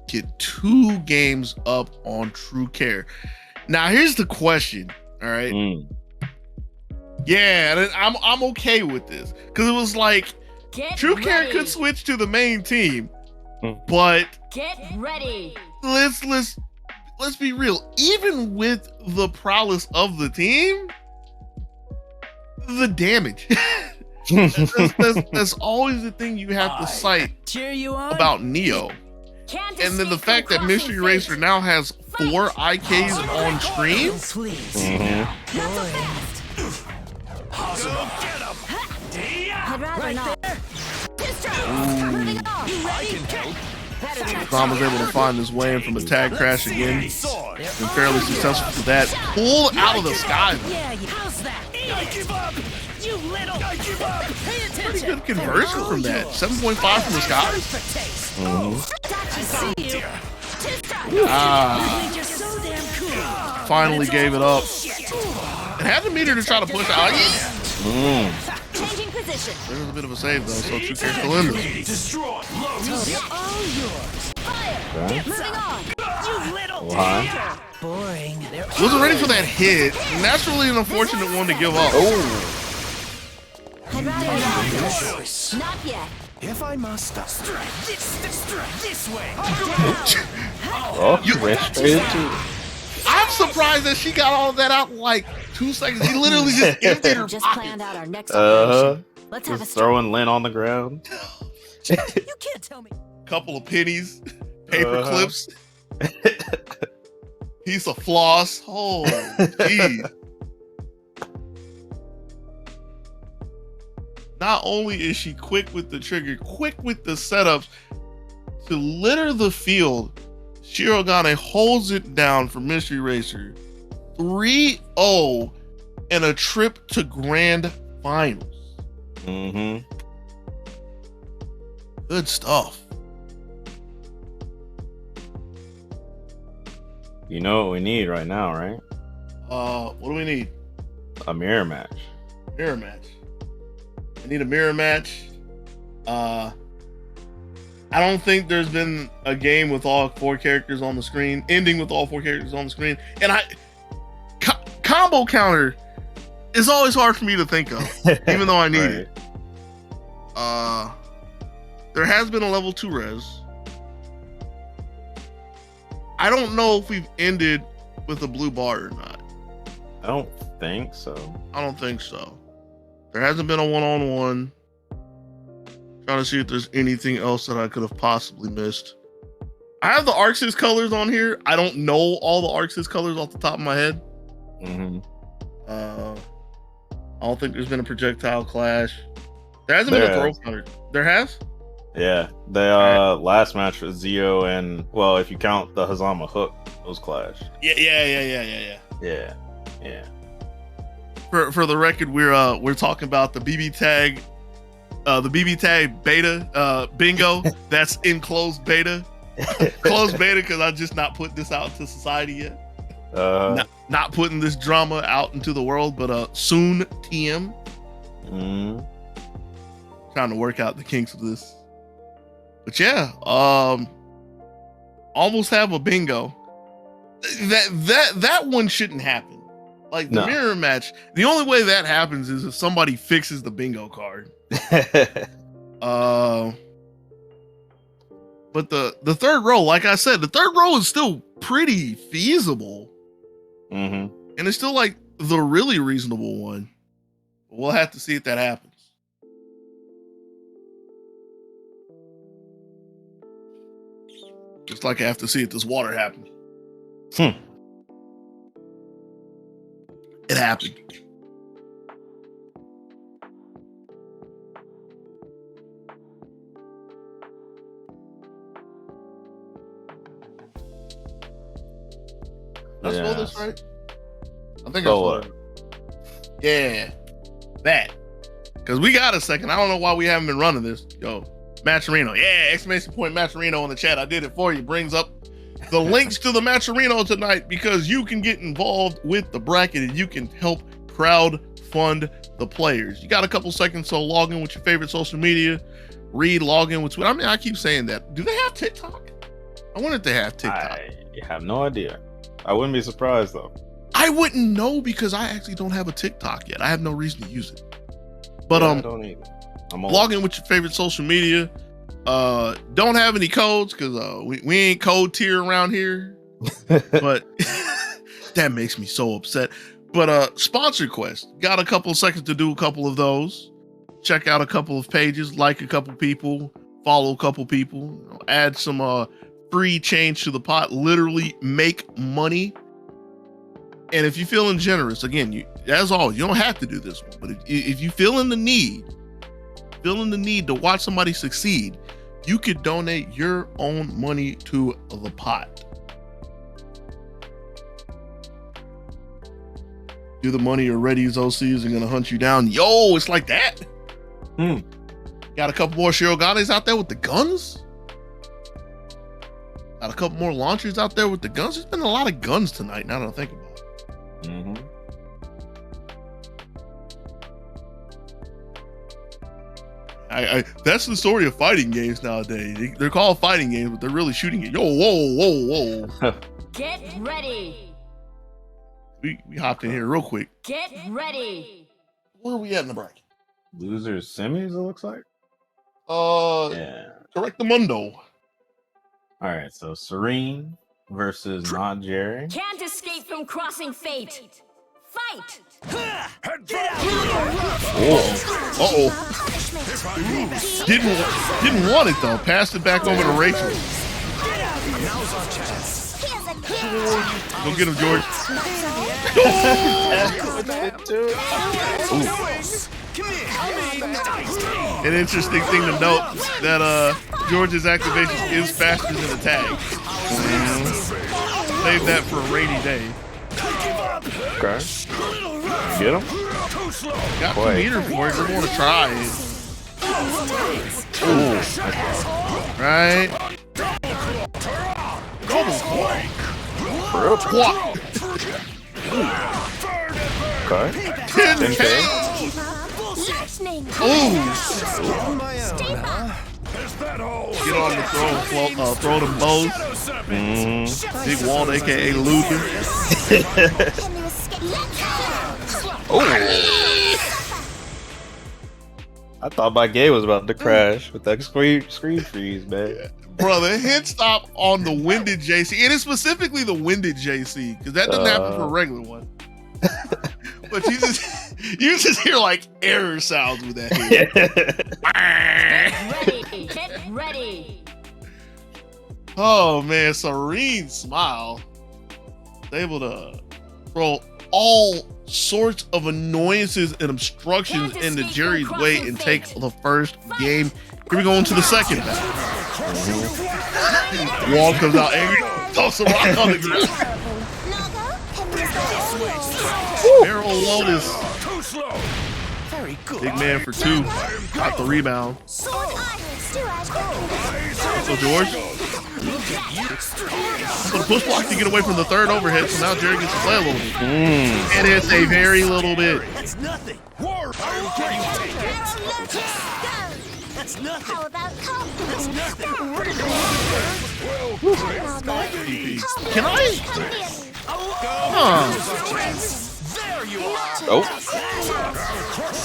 Speaker 1: Get 2 games up on True Care. Now here's the question. All right. Yeah, and I'm okay with this because it was like
Speaker 6: Get
Speaker 1: True
Speaker 6: ready.
Speaker 1: Care could switch to the main team,
Speaker 4: Mm.
Speaker 1: but
Speaker 6: Get ready.
Speaker 1: let's be real. Even with the prowess of the team, the damage. that's always the thing you have to cite
Speaker 5: Cheer you on?
Speaker 1: about Neo.
Speaker 6: Can't
Speaker 1: And then the
Speaker 6: escape
Speaker 1: fact
Speaker 6: from
Speaker 1: that Mystery
Speaker 6: crossing
Speaker 1: Racer
Speaker 6: fate.
Speaker 1: now has 4 IKs on stream.
Speaker 5: Please.
Speaker 4: Mhm.
Speaker 6: Not so fast. I'd rather
Speaker 5: Right
Speaker 6: not.
Speaker 5: there.
Speaker 6: Distro. Moving on.
Speaker 5: I can help.
Speaker 6: Better than
Speaker 1: Zom was able to find his way in from a tag crash again. Been fairly successful for that. Pull out of the sky.
Speaker 5: Yeah, how's that? I give up. You little. I give up. Pay attention.
Speaker 1: Pretty good conversion from that. 7.5 from the sky.
Speaker 5: Perfect taste.
Speaker 6: Dachi
Speaker 5: See you.
Speaker 6: Distro.
Speaker 1: Ah,
Speaker 5: You're so damn cool.
Speaker 1: finally gave it up. It had the meter to try to push out.
Speaker 6: Changing position.
Speaker 1: There's a bit of a save though, so True Care's still in this.
Speaker 5: They're all yours.
Speaker 6: Fire. Moving on.
Speaker 5: You little.
Speaker 4: Why?
Speaker 5: Boring. They're
Speaker 1: Wasn't ready for that hit. And that's really an unfortunate one to give up.
Speaker 6: I'd rather not. Not yet.
Speaker 7: If I must,
Speaker 5: this way.
Speaker 4: Oh, you ran straight into it.
Speaker 1: I'm surprised that she got all of that out in like 2 seconds. He literally just emptied her
Speaker 6: Just
Speaker 1: pocket.
Speaker 6: planned out our next
Speaker 4: Uh-huh.
Speaker 6: operation. Let's have a
Speaker 4: Just
Speaker 6: start.
Speaker 4: throwing Lynn on the ground.
Speaker 5: You can't tell me.
Speaker 1: Couple of pennies, paper
Speaker 4: Uh-huh.
Speaker 1: clips, piece of floss. Oh, jeez. Not only is she quick with the trigger, quick with the setups to litter the field, Shirogane holds it down for Mystery Racer 3-0 and a trip to grand finals.
Speaker 4: Mm-hmm.
Speaker 1: Good stuff.
Speaker 4: You know what we need right now, right?
Speaker 1: What do we need?
Speaker 4: A mirror match.
Speaker 1: Mirror match. I need a mirror match. I don't think there's been a game with all 4 characters on the screen, ending with all 4 characters on the screen. And combo counter is always hard for me to think of, even though I need it. There has been a level 2 res. I don't know if we've ended with a blue bar or not.
Speaker 4: I don't think so.
Speaker 1: I don't think so. There hasn't been a one-on-one. Trying to see if there's anything else that I could have possibly missed. I have the Arxis colors on here. I don't know all the Arxis colors off the top of my head.
Speaker 4: Mm-hmm.
Speaker 1: I don't think there's been a projectile clash. There hasn't been a throw counter. There has?
Speaker 4: Yeah, the last match was Zio and, well, if you count the Hazama hook, those clashed.
Speaker 1: Yeah.
Speaker 4: Yeah.
Speaker 1: For the record, we're talking about the BBTag, beta bingo. That's in closed beta. Closed beta because I just not put this out to society yet. Not putting this drama out into the world, but soon TM. Trying to work out the kinks of this. But yeah, almost have a bingo. That one shouldn't happen. Like the mirror match, the only way that happens is if somebody fixes the bingo card. But the third row, like I said, the third row is still pretty feasible.
Speaker 4: Mm-hmm.
Speaker 1: And it's still like the really reasonable one. But we'll have to see if that happens. Just like I have to see if this water happens. It happened. Did I spell this right? I think I spelled it. Yeah. That. Because we got a second. I don't know why we haven't been running this. Yo, Matcherino. Yeah, exclamation point Matcherino in the chat. I did it for you. Brings up the links to the Matcherino tonight because you can get involved with the bracket and you can help crowd fund the players. You got a couple seconds, so log in with your favorite social media. Log in with Twitter. I mean, I keep saying that. Do they have TikTok? I wonder if they have TikTok.
Speaker 4: I have no idea. I wouldn't be surprised though.
Speaker 1: I wouldn't know because I actually don't have a TikTok yet. I have no reason to use it. But
Speaker 4: I don't either.
Speaker 1: log in with your favorite social media. Don't have any codes because we ain't code tier around here. But that makes me so upset. But sponsor quest. Got a couple of seconds to do a couple of those. Check out a couple of pages, like a couple people, follow a couple people, add some free change to the pot, literally make money. And if you're feeling generous, again, as always, you don't have to do this one, but if you feeling the need to watch somebody succeed, you could donate your own money to the pot. Do the money already, OCs are gonna hunt you down. Yo, it's like that. Got a couple more Shirogades out there with the guns. Got a couple more launchers out there with the guns. There's been a lot of guns tonight, now that I think about it. That's the story of fighting games nowadays. They're called fighting games, but they're really shooting it. Yo, whoa.
Speaker 6: Get ready.
Speaker 1: We hopped in here real quick.
Speaker 6: Get ready.
Speaker 1: Where are we at in the bracket?
Speaker 4: Losers semis, it looks like.
Speaker 1: Yeah. Correct the mundo.
Speaker 4: All right, so Serene versus Not Jerry.
Speaker 6: Can't escape from crossing fate. Fight.
Speaker 1: Didn't want it though. Passed it back over to Rachel. Go get him, George. An interesting thing to note that George's activation is faster than a tag. Save that for a rainy day.
Speaker 4: Okay. Get him.
Speaker 1: Got the meter for it. We're going to try it. Right.
Speaker 4: Okay.
Speaker 1: 10K. Get on the throw them bows. Big Walt, aka Luther.
Speaker 4: I thought my game was about to crash with that screen freeze, man.
Speaker 1: Bro, the hit stop on the winded JC, and it's specifically the winded JC, because that doesn't happen for a regular one. But you just hear like error sounds with that hit.
Speaker 6: Get ready.
Speaker 1: Oh man, Serene Smile. Able to throw all sorts of annoyances and obstructions into Jerry's way and take the first game. Here we go into the second battle. Wall comes out angry, toss a rock on the ground. Barrel Lotus. Big man for two. Got the rebound. So George. So the push block to get away from the third overhead, so now Jerry gets to play a little bit. And it's a very little bit.
Speaker 5: That's nothing. That's nothing. How about that's nothing.
Speaker 1: Can I?
Speaker 5: There you are.
Speaker 4: Oh.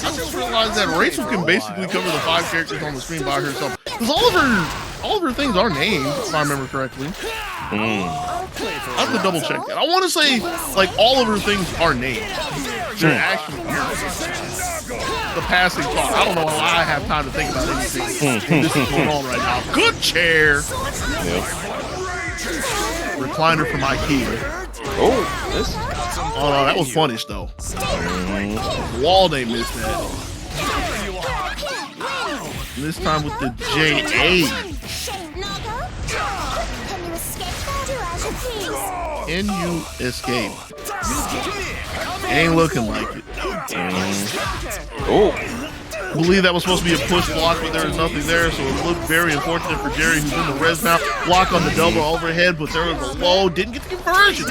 Speaker 1: I just realized that Rachel can basically cover the 5 characters on the screen by herself. Because all of her things are named, if I remember correctly. I have to double check that. I want to say like all of her things are named. They're actually the passing thought. I don't know why I have time to think about anything. This is going on right now. Good chair. Recliner from IKEA. Oh no, that was punish though. Wall they missed that. And this time with the J8. Can you escape? Ain't looking like it. I believe that was supposed to be a push block, but there was nothing there, so it looked very unfortunate for Jerry, who's in the res now. Block on the double overhead, but there was a low. Didn't get the conversion.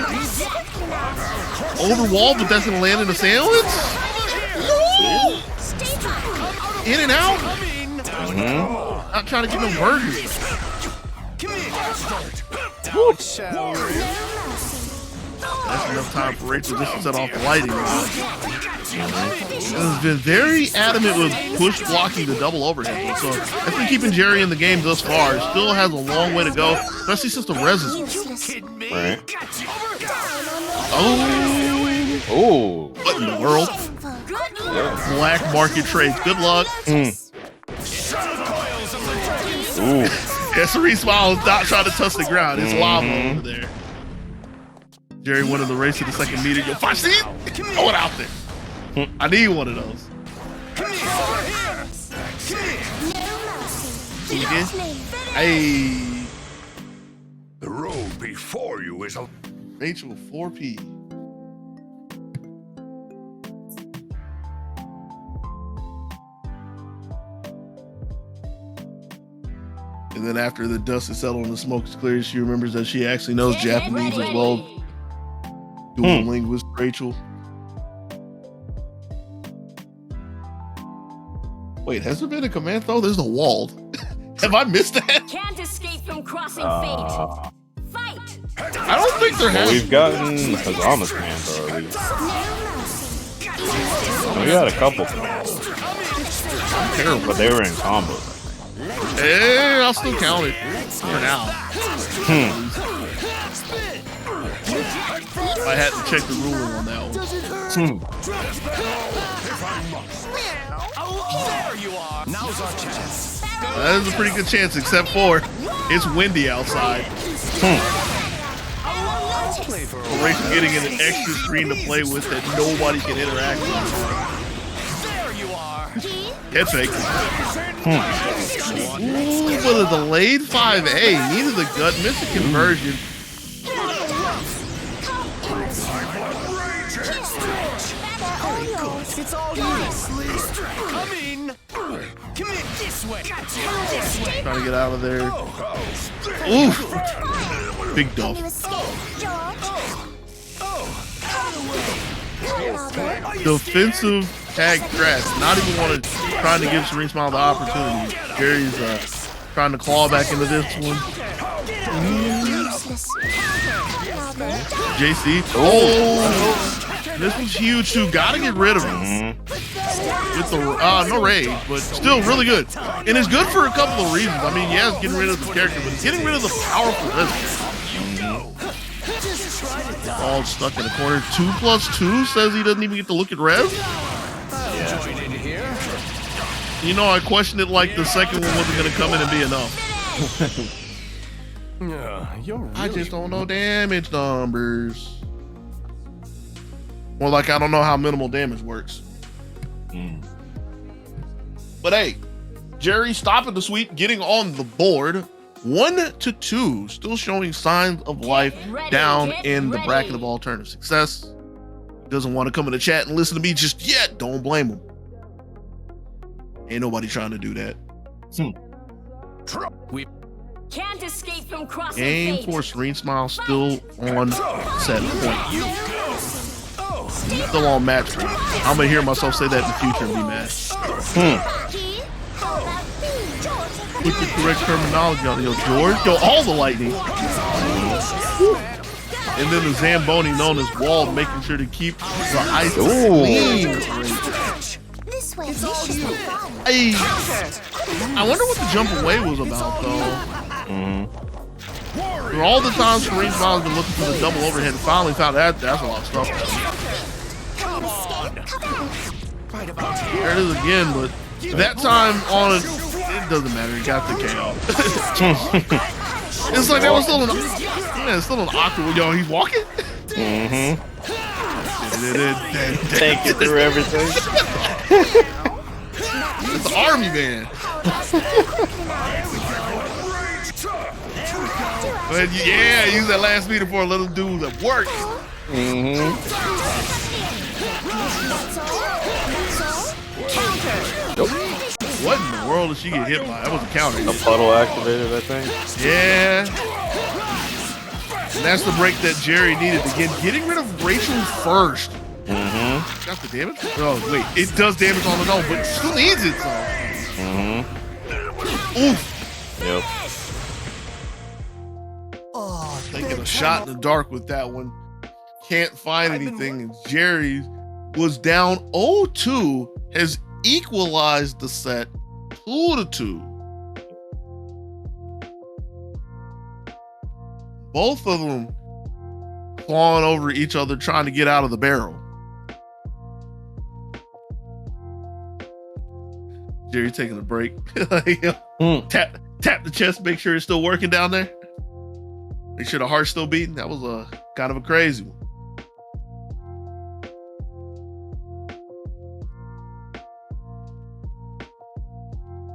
Speaker 1: Over wall, but that's going to land in the sandwich? No! In and out? Not trying to get no burgers. That's enough time for Rachel just to set off the lighting. Has been very adamant with push blocking the double overhead. So that's been keeping Jerry in the game thus far. Still has a long way to go, especially since the res is.
Speaker 4: Right.
Speaker 1: Oh. What in the world? Black market trades. Good luck.
Speaker 4: Ooh.
Speaker 1: Yes, Smile is not trying to touch the ground. It's lava over there. Jerry winning the race to the second meter. Yo, see? Throw it out there. I need one of those. Hey.
Speaker 8: The road before you is a
Speaker 1: Rachel 4P. And then after the dust is settled and the smoke is clear, she remembers that she actually knows Japanese as well. Dual linguist Rachel. Wait, has there been a command throw? There's a wall. Have I missed that?
Speaker 6: Can't escape from crossing fate. Fight.
Speaker 1: I don't think there has.
Speaker 4: We've gotten Hazama's command already. We had a couple commands.
Speaker 1: Terrible.
Speaker 4: But they were in combo.
Speaker 1: Hey, I'll still count it for now. I had to check the ruling on that one.
Speaker 7: There you are. Now's our chance.
Speaker 1: That is a pretty good chance, except for it's windy outside. Rachel getting an extra screen to play with that nobody can interact with.
Speaker 7: There you are.
Speaker 1: Head fake. Ooh, with a delayed 5A. Needed the gut, missed the conversion.
Speaker 7: It's all yours. Come in. Come in this way. This way.
Speaker 1: Trying to get out of there. Oof. Big duff. Defensive tag crash. Not even trying to give Serene Smile the opportunity. Jerry's trying to claw back into this one. JC. Oh. This one's huge too. Gotta get rid of him. With the no rage, but still really good. And it's good for a couple of reasons. I mean, yeah, it's getting rid of the character, but it's getting rid of the powerful resistance. All stuck in the corner. 2+2 says he doesn't even get to look at res. You know, I questioned it like the second one wasn't gonna come in and be enough. I just don't know damage numbers. More like I don't know how minimal damage works. But hey, Jerry stopping the sweep, getting on the board. 1-2, still showing signs of life down in the bracket of alternative success. Doesn't want to come in the chat and listen to me just yet. Don't blame him. Ain't nobody trying to do that.
Speaker 6: Can't escape from crossing
Speaker 1: Game
Speaker 6: fate.
Speaker 1: for Serene Smile still on set point. Still on match point. I'm gonna hear myself say that in the future and be mad. Put the correct terminology on yo, George. Yo, all the lightning. And then the Zamboni known as Wall, making sure to keep the ice clean.
Speaker 6: This way.
Speaker 1: Hey, I wonder what the jump away was about, though. For all the times Serene Smile's been looking for the double overhead and finally found that, that's a lot of stuff. There it is again, but that time on it doesn't matter. He got the KO. It's like that was still an awkward. Yo, he's walking.
Speaker 4: Take it through everything.
Speaker 1: It's the army man. But yeah, use that last meter for a little dude that works. What in the world did she get hit by? That was a counter.
Speaker 4: A puddle activated, I think.
Speaker 1: Yeah. And that's the break that Jerry needed. Again, getting rid of Rachel first.
Speaker 4: Mm-hmm.
Speaker 1: Got the damage? Oh, wait. It does damage on its own, but it still needs it, so.
Speaker 4: Mm-hmm.
Speaker 1: Oof.
Speaker 4: Yep.
Speaker 7: Oh,
Speaker 1: Taking a shot in the dark with that one. Can't find anything. And Jerry was down 0-2, has equalized the set 2-2. Both of them clawing over each other, trying to get out of the barrel. Jerry taking a break. Tap the chest, make sure it's still working down there. Make sure the heart's still beating. That was a kind of a crazy one.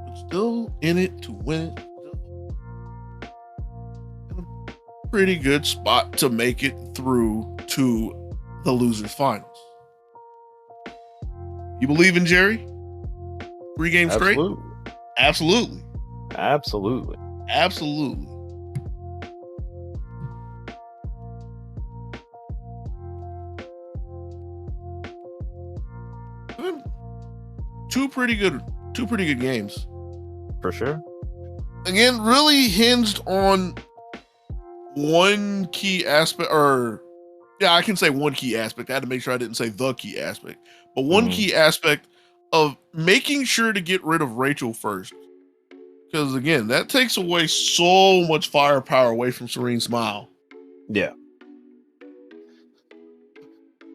Speaker 1: But still in it to win it. In a pretty good spot to make it through to the losers finals. You believe in Jerry? 3 games straight? Absolutely.
Speaker 4: Absolutely.
Speaker 1: Absolutely. Two pretty good games.
Speaker 4: For sure.
Speaker 1: Again, really hinged on one key aspect, I can say one key aspect. I had to make sure I didn't say the key aspect, but one key aspect of making sure to get rid of Rachel first. Because again, that takes away so much firepower away from Serene Smile.
Speaker 4: Yeah.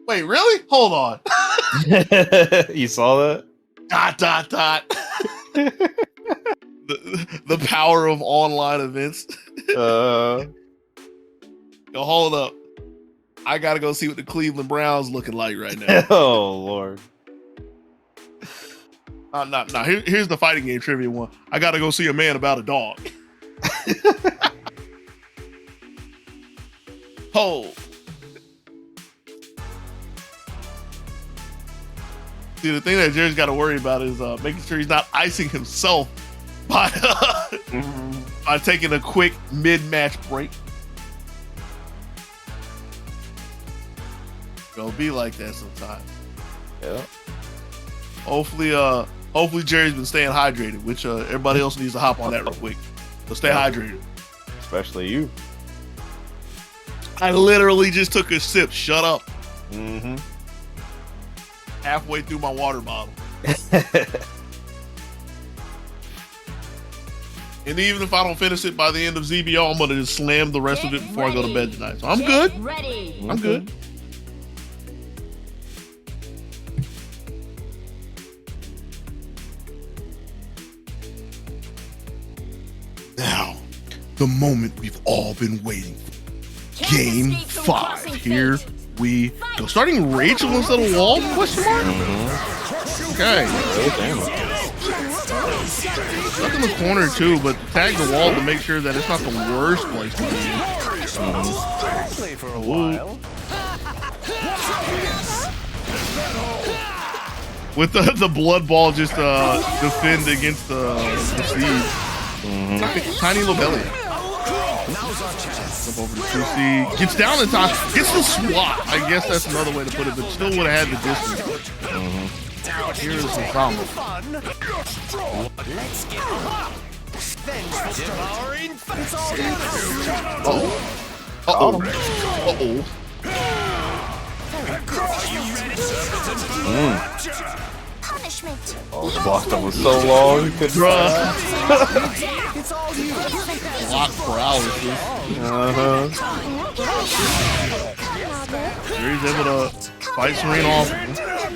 Speaker 1: Wait, really? Hold on.
Speaker 4: You saw that? ...
Speaker 1: the power of online events. Yo, hold up. I gotta go see what the Cleveland Browns looking like right now.
Speaker 4: Oh Lord.
Speaker 1: Here's the fighting game trivia one. I gotta go see a man about a dog. Oh. See, the thing that Jerry's got to worry about is making sure he's not icing himself by taking a quick mid-match break. It'll be like that sometimes.
Speaker 4: Yeah.
Speaker 1: Hopefully Jerry's been staying hydrated, which everybody else needs to hop on that real quick. So stay hydrated.
Speaker 4: Especially you.
Speaker 1: I literally just took a sip. Shut up.
Speaker 4: Mm-hmm.
Speaker 1: Halfway through my water bottle. And even if I don't finish it by the end of ZBO, I'm going to just slam the rest of it before I go to bed tonight. So I'm good. I'm good. Now, the moment we've all been waiting for. Game 5. Here we go. Starting Rachel instead of Walt? Question mark? Okay. Stuck in the corner too, but tag the wall to make sure that it's not the worst place to be.
Speaker 7: Play for a while.
Speaker 1: With the blood ball just defend against the siege. Tiny little belly. Up over to 2C. Gets down in time. Gets the swat. I guess that's another way to put it, but still would have had the distance. Here's the Zombmu.
Speaker 7: Let's get devouring.
Speaker 6: Punishment.
Speaker 4: Oh, the block time was so long. You couldn't
Speaker 7: It's all you.
Speaker 1: Block paralysis. He's able to fight Serene off.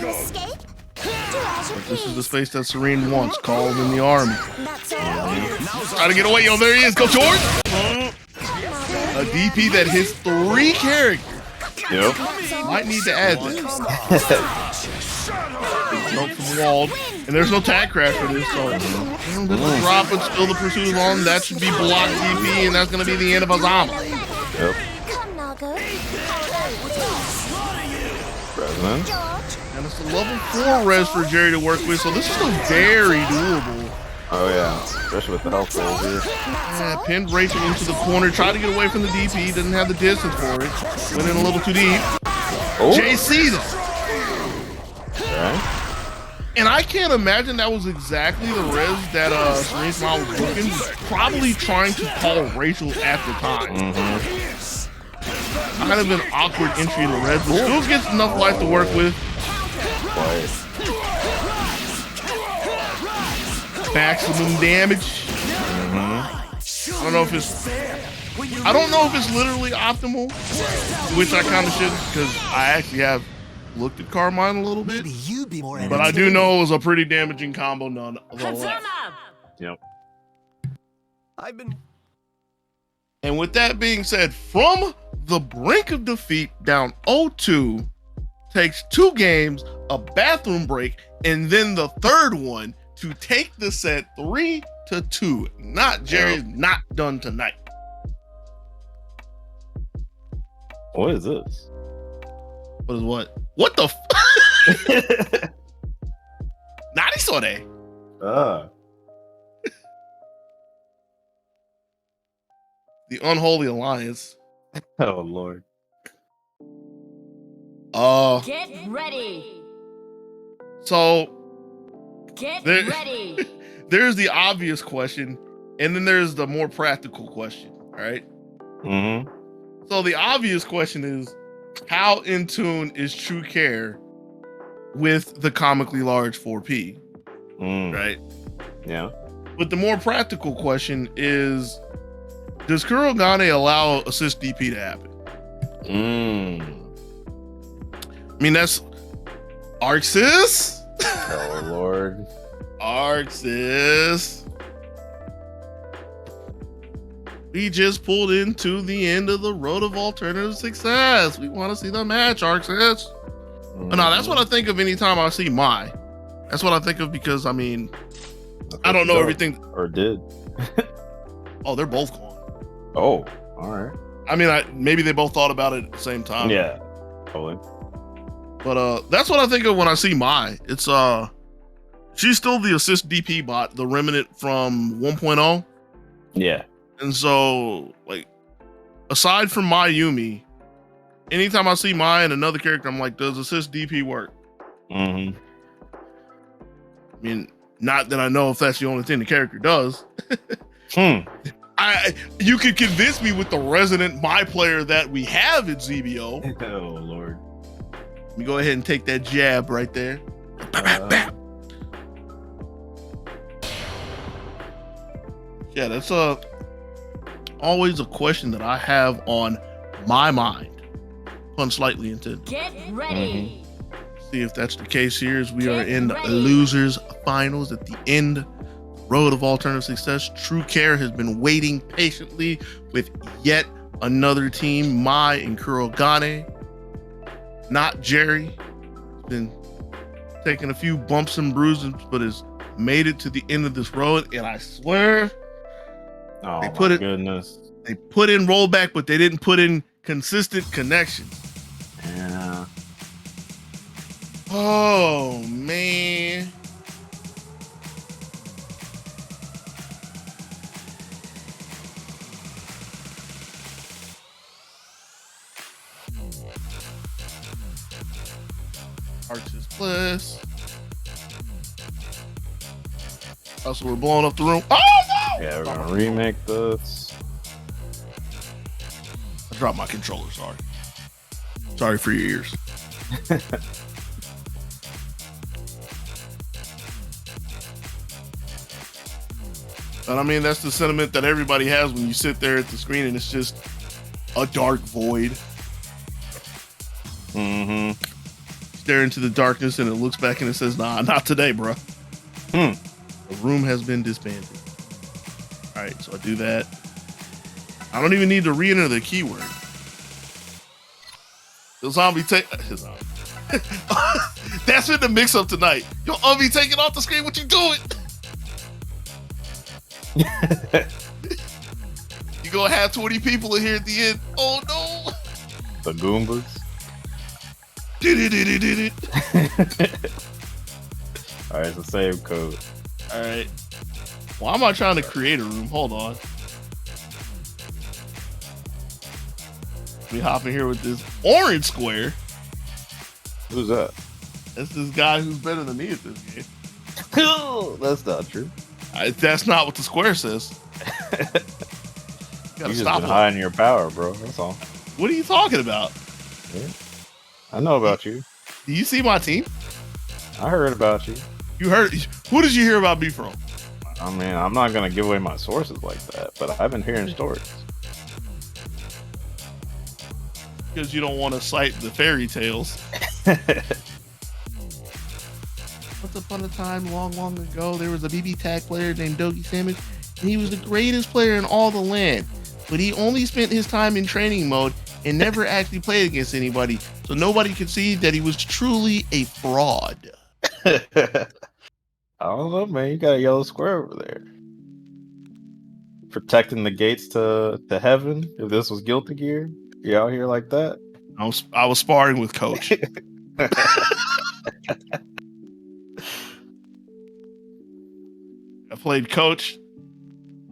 Speaker 6: Escape? Do as you
Speaker 1: But this is the
Speaker 6: please.
Speaker 1: space that Serene wants. Called in the army.
Speaker 6: That's all.
Speaker 1: Trying to get away. Yo, there he is. Go, George. A DP that hits 3 characters.
Speaker 4: Yep.
Speaker 1: Might need to add that. Nope, from Wald. And there's no tag crash for this, so this is drop and still the pursuit is on. That should be block DP, and that's going to be the end of Zombmu.
Speaker 4: Yep.
Speaker 6: Come, Nago.
Speaker 4: President.
Speaker 6: George.
Speaker 1: And it's a level 4 res for Jerry to work with, so this is still very doable.
Speaker 4: Oh yeah, especially with the health rolls here.
Speaker 1: Pinned Rachel into the corner, tried to get away from the DP, didn't have the distance for it. Went in a little too deep.
Speaker 4: Oh.
Speaker 1: JC though.
Speaker 4: Okay.
Speaker 1: And I can't imagine that was exactly the res that Serene Smile was looking. Probably trying to call Rachel at the time. Kind of an awkward entry in the res, but still gets enough life to work with. Maximum damage. I don't know if it's literally optimal, which I kind of should, because I actually have looked at Carmine a little bit, but I do know it was a pretty damaging combo nonetheless.
Speaker 4: Yep.
Speaker 1: And with that being said, from the brink of defeat, down 0-2, takes 2 games, a bathroom break, and then the third one to take the set 3-2. Not Jerry's not done tonight.
Speaker 4: What is this?
Speaker 1: What is what? What the Nani saw that. The Unholy Alliance.
Speaker 4: Oh Lord.
Speaker 6: Get ready.
Speaker 1: So
Speaker 6: Get ready.
Speaker 1: There's the obvious question, and then there's the more practical question, all right?
Speaker 4: Mm-hmm.
Speaker 1: So the obvious question is, how in tune is True Care with the comically large 4P, right?
Speaker 4: Yeah.
Speaker 1: But the more practical question is, does Kurogane allow assist DP to happen? I mean, that's Arxis.
Speaker 4: Oh Lord.
Speaker 1: Arxis. We just pulled into the end of the road of alternative success. We want to see the match, Arxis. But no, that's what I think of anytime I see Mai. That's what I think of because, I mean, I don't know everything.
Speaker 4: Or did.
Speaker 1: Oh, they're both gone.
Speaker 4: Oh, all right.
Speaker 1: I mean, maybe they both thought about it at the same time.
Speaker 4: Yeah, totally.
Speaker 1: But that's what I think of when I see Mai. It's she's still the assist DP bot, the remnant from 1.0.
Speaker 4: Yeah.
Speaker 1: And so, like, aside from Mai Yumi, anytime I see Mai and another character, I'm like, does assist DP work? I mean, not that I know if that's the only thing the character does. You could convince me with the resident Mai player that we have in ZBO.
Speaker 4: Oh Lord.
Speaker 1: Let me go ahead and take that jab right there. Yeah, that's always a question that I have on my mind. Pun slightly intended.
Speaker 6: Get ready.
Speaker 1: See if that's the case here as we are in the losers finals at the end road of alternative success. True Care has been waiting patiently with yet another team, Mai and Kurogane. Not Jerry. Been taking a few bumps and bruises, but has made it to the end of this road. And I swear,
Speaker 4: they put goodness.
Speaker 1: They put in rollback, but they didn't put in consistent connection.
Speaker 4: Yeah.
Speaker 1: Oh man. Arches plus. Also, we're blowing up the room. Oh no!
Speaker 4: Yeah, we're gonna remake this.
Speaker 1: I dropped my controller. Sorry for your ears. And I mean, that's the sentiment that everybody has when you sit there at the screen and it's just a dark void. Stare into the darkness and it looks back and it says, nah, not today, bro. The room has been disbanded. All right, so I do that. I don't even need to re-enter the keyword. The zombie take. That's in the mix-up tonight. Yo, Umby taking off the screen. What you doing? You gonna have 20 people in here at the end? Oh no!
Speaker 4: The Goombas.
Speaker 1: Did it.
Speaker 4: All right, it's the same code.
Speaker 1: All right. Why am I trying to create a room? Hold on. We hop in here with this orange square.
Speaker 4: Who's that?
Speaker 1: That's this guy who's better than me at this game.
Speaker 4: That's not true.
Speaker 1: That's not what the square says.
Speaker 4: You
Speaker 1: Gotta
Speaker 4: just
Speaker 1: stop
Speaker 4: been
Speaker 1: it.
Speaker 4: hiding your power, bro. That's all.
Speaker 1: What are you talking about?
Speaker 4: Yeah. I know about you.
Speaker 1: Do you see my team?
Speaker 4: I heard about you.
Speaker 1: You heard? Who did you hear about me from?
Speaker 4: I mean, I'm not gonna give away my sources like that, but I've been hearing stories.
Speaker 1: Because you don't want to cite the fairy tales. Once upon a time, long, long ago, there was a BBTag player named Dogie Sandwich, and he was the greatest player in all the land. But he only spent his time in training mode and never actually played against anybody, so nobody could see that he was truly a fraud.
Speaker 4: I don't know, man. You got a yellow square over there. Protecting the gates to heaven. If this was Guilty Gear, you out here like that?
Speaker 1: I was sparring with Coach. I played Coach.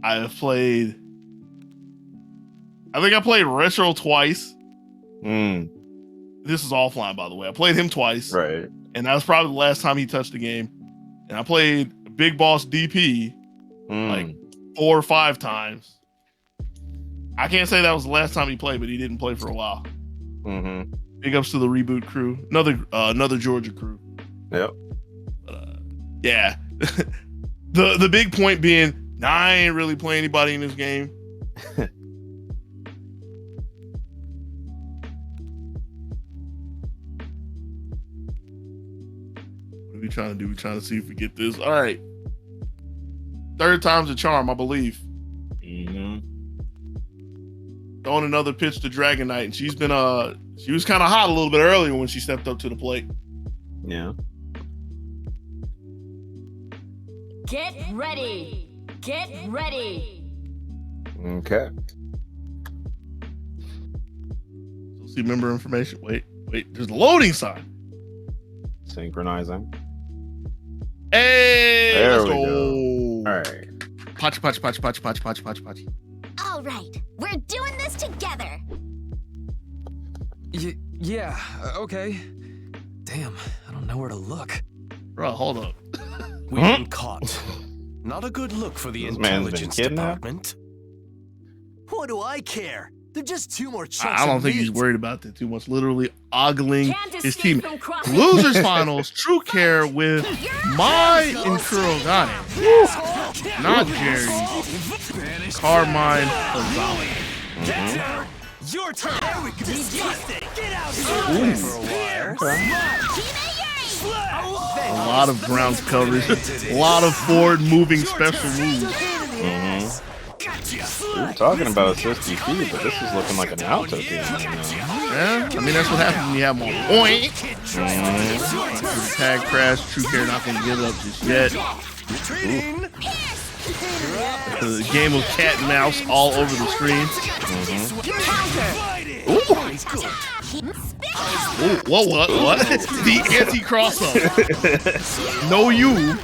Speaker 1: I think I played Retro twice. This is offline, by the way. I played him twice.
Speaker 4: Right.
Speaker 1: And that was probably the last time he touched the game. And I played Big Boss DP like 4 or 5 times. I can't say that was the last time he played, but he didn't play for a while. Big ups to the Reboot crew. Another Georgia crew.
Speaker 4: Yep.
Speaker 1: But, yeah. The big point being, I ain't really playing anybody in this game. What are we trying to do? We're trying to see if we get this. All right. 3rd time's a charm, I believe. Throwing another pitch to Dragon Knight, and she was kind of hot a little bit earlier when she stepped up to the plate.
Speaker 4: Yeah.
Speaker 6: Get ready. Get ready.
Speaker 4: Okay.
Speaker 1: So see member information. Wait. There's a loading sign.
Speaker 4: Synchronizing.
Speaker 1: Hey,
Speaker 4: There
Speaker 1: let's
Speaker 4: we
Speaker 1: go.
Speaker 4: All right.
Speaker 1: Pachi.
Speaker 6: All right, we're doing this together.
Speaker 7: Yeah, okay. Damn, I don't know where to look.
Speaker 1: Bro, hold up.
Speaker 7: We've been caught. Not a good look for the
Speaker 4: This man's been
Speaker 7: intelligence
Speaker 4: kidnapped?
Speaker 7: department. What do I care? They're just 2 more chunks
Speaker 1: I don't
Speaker 7: of
Speaker 1: think he's
Speaker 7: meat.
Speaker 1: worried about that too much. Literally ogling
Speaker 6: Can't
Speaker 1: his
Speaker 6: escape
Speaker 1: team.
Speaker 6: from crossing.
Speaker 1: Losers finals, True Care with Mai and Kurogane. Not Jerry. Carmine Azali.
Speaker 7: Your turn. Disgusting. Get out here for a while.
Speaker 1: A lot of ground coverage. A lot of forward moving special moves.
Speaker 4: We're talking about a 60 but this is looking like an Alto team right now.
Speaker 1: Yeah, I mean that's what happens when you have more point. Tag crash. True Care not going to give up just yet. The game of cat and mouse all over the screen. Ooh, what? The anti-cross up. No you.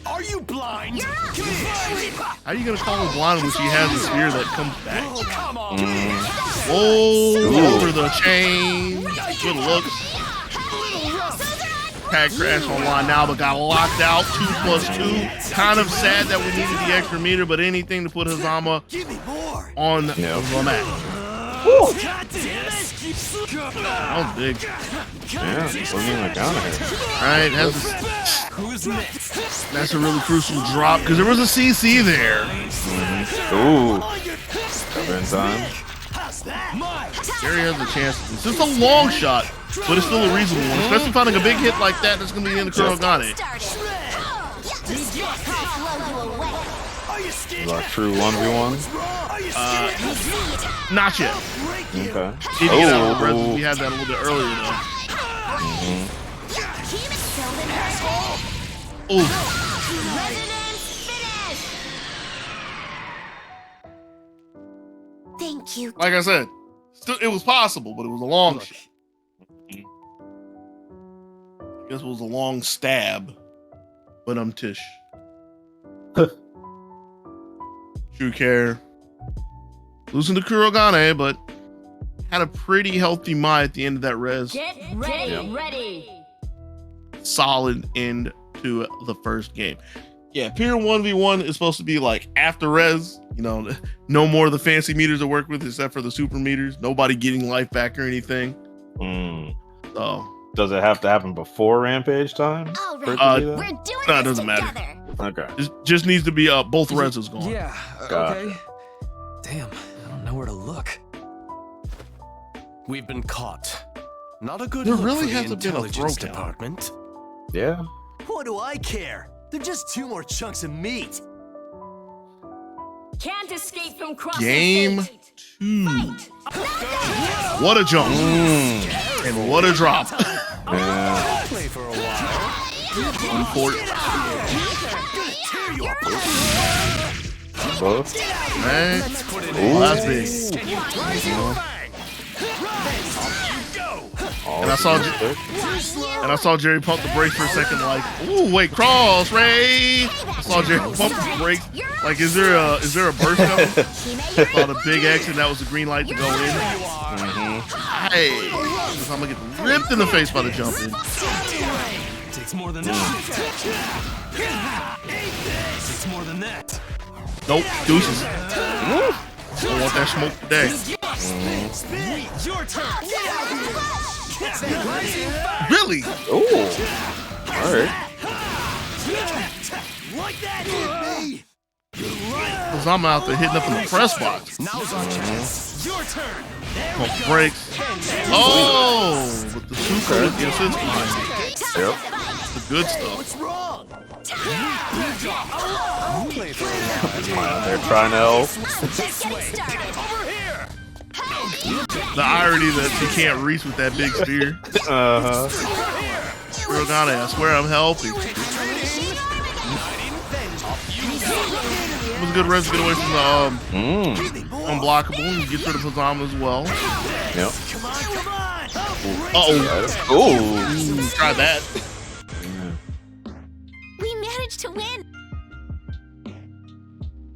Speaker 7: Are you blind?
Speaker 1: How are you gonna call her blind when she has a spear that comes back?
Speaker 7: Come on.
Speaker 1: Over the chain. Good look. Tag crash online now, but got locked out. 2+2. Kind of sad that we needed the extra meter, but anything to put Hazama on the map. That was big.
Speaker 4: Yeah, looking like down here.
Speaker 1: Alright, that's a really crucial drop because there was a CC there.
Speaker 4: Ooh. Cover in time.
Speaker 1: Jerry has a chance. It's just a long shot, but it's still a reasonable one. Especially finding a big hit like that, that's going to be in the Kurogane.
Speaker 4: Is our true 1v1?
Speaker 1: Not yet.
Speaker 4: Okay.
Speaker 1: Need to get out of the breath. We had that a little bit earlier, though. Ooh.
Speaker 6: Thank you.
Speaker 1: Like I said, still, it was possible, but it was a long shot. I guess it was a long stab, but tish. True Care. Losing to Kurogane, but had a pretty healthy Mai at the end of that res.
Speaker 6: Get ready.
Speaker 1: Solid end to the first game. Yeah, Pier 1v1 is supposed to be like after res, you know, no more of the fancy meters to work with except for the super meters. Nobody getting life back or anything. So
Speaker 4: does it have to happen before Rampage time?
Speaker 6: All
Speaker 4: for it
Speaker 6: right,
Speaker 4: to be that?
Speaker 6: we're doing
Speaker 1: No, it
Speaker 6: this
Speaker 1: doesn't matter.
Speaker 6: together.
Speaker 4: Okay.
Speaker 1: just needs to be both reses gone.
Speaker 7: Yeah,
Speaker 4: Got
Speaker 7: okay. Damn, I don't know where to look. We've been caught. Not a good
Speaker 1: There
Speaker 7: look
Speaker 1: really
Speaker 7: for the
Speaker 1: hasn't been a
Speaker 7: intelligence
Speaker 1: throw count.
Speaker 7: department.
Speaker 4: Yeah.
Speaker 7: What do I care? They're just 2 more chunks of meat.
Speaker 6: Can't escape from crossing
Speaker 1: Game
Speaker 6: fate.
Speaker 1: 2.
Speaker 6: Fight.
Speaker 1: What a jump. And what a drop.
Speaker 4: Yeah.
Speaker 7: Play for a while.
Speaker 1: Unfortunate.
Speaker 4: Both.
Speaker 1: Man. Oh, that's big. And I saw Jerry pump the brakes for a second, like, ooh, wait, cross, Ray. I saw Jerry pump the brakes. Like, is there a burst coming? Saw the big X, and that was the green light to go in. Hey, I'm gonna get ripped in the face by the jumping.
Speaker 7: Takes more than that. Takes more than that.
Speaker 1: Nope, deuces. Don't want that smoke today.
Speaker 7: Your turn.
Speaker 1: Really?
Speaker 4: Oh. All right.
Speaker 7: Like that.
Speaker 1: Because I'm out there hitting up in the press box.
Speaker 7: Now's our chance. Your turn.
Speaker 1: Pump the brakes. Oh, with the super with the assist behind it.
Speaker 4: Yep.
Speaker 1: The good stuff.
Speaker 7: What's wrong?
Speaker 4: They're trying to help.
Speaker 6: Just getting started.
Speaker 7: Over here.
Speaker 1: The irony that she can't reach with that big spear. Kurogane, I swear I'm helping. It was a good res to get away from the unblockable and get rid of Zombmu as well.
Speaker 4: Yep.
Speaker 1: Uh-oh.
Speaker 4: Oh.
Speaker 1: Try that.
Speaker 6: We managed to win.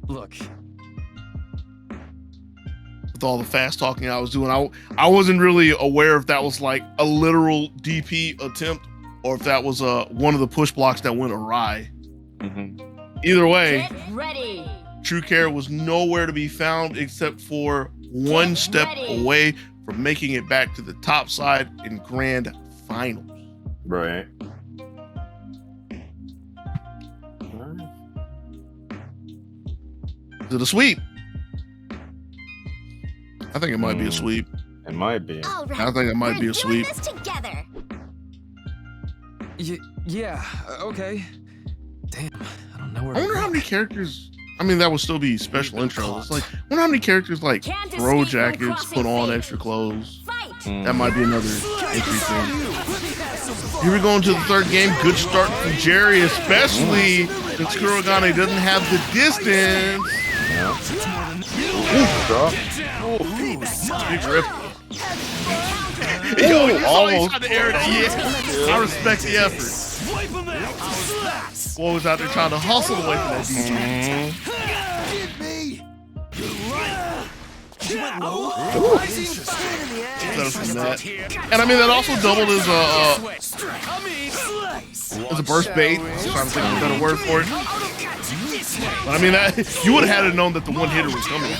Speaker 7: Look,
Speaker 1: With all the fast talking I was doing, I wasn't really aware if that was like a literal DP attempt or if that was one of the push blocks that went awry. Either way,
Speaker 6: Get ready.
Speaker 1: True Care was nowhere to be found except for one step away from making it back to the top side in grand finals.
Speaker 4: Right.
Speaker 1: Is it a sweep? I think it might be a sweep.
Speaker 4: It might be.
Speaker 6: All right,
Speaker 1: I think it might be
Speaker 6: we're
Speaker 1: a sweep.
Speaker 6: doing this together.
Speaker 7: yeah, okay. Damn, I don't know where
Speaker 1: I
Speaker 7: to
Speaker 1: wonder how
Speaker 7: look.
Speaker 1: many characters. I mean, that would still be special intros. It's like, I wonder how many characters like
Speaker 6: Can't
Speaker 1: throw
Speaker 6: escape from
Speaker 1: jackets,
Speaker 6: crossing
Speaker 1: put on
Speaker 6: fate.
Speaker 1: extra clothes.
Speaker 6: Fight.
Speaker 1: That might be another entry thing. Here we go into the third game. Good start from Jerry, especially since Kurogane doesn't have the distance.
Speaker 4: Drop.
Speaker 1: Big rip. Yo, you saw he tried to air that. Yeah, I respect the effort.
Speaker 7: Wipe 'em out.
Speaker 1: Boy was out there trying to hustle away from that DJ. That was from that. And I mean, that also doubled as a burst bait. I'm trying to think of a better word for it. But I mean, that you would have had to known that the one hitter was coming.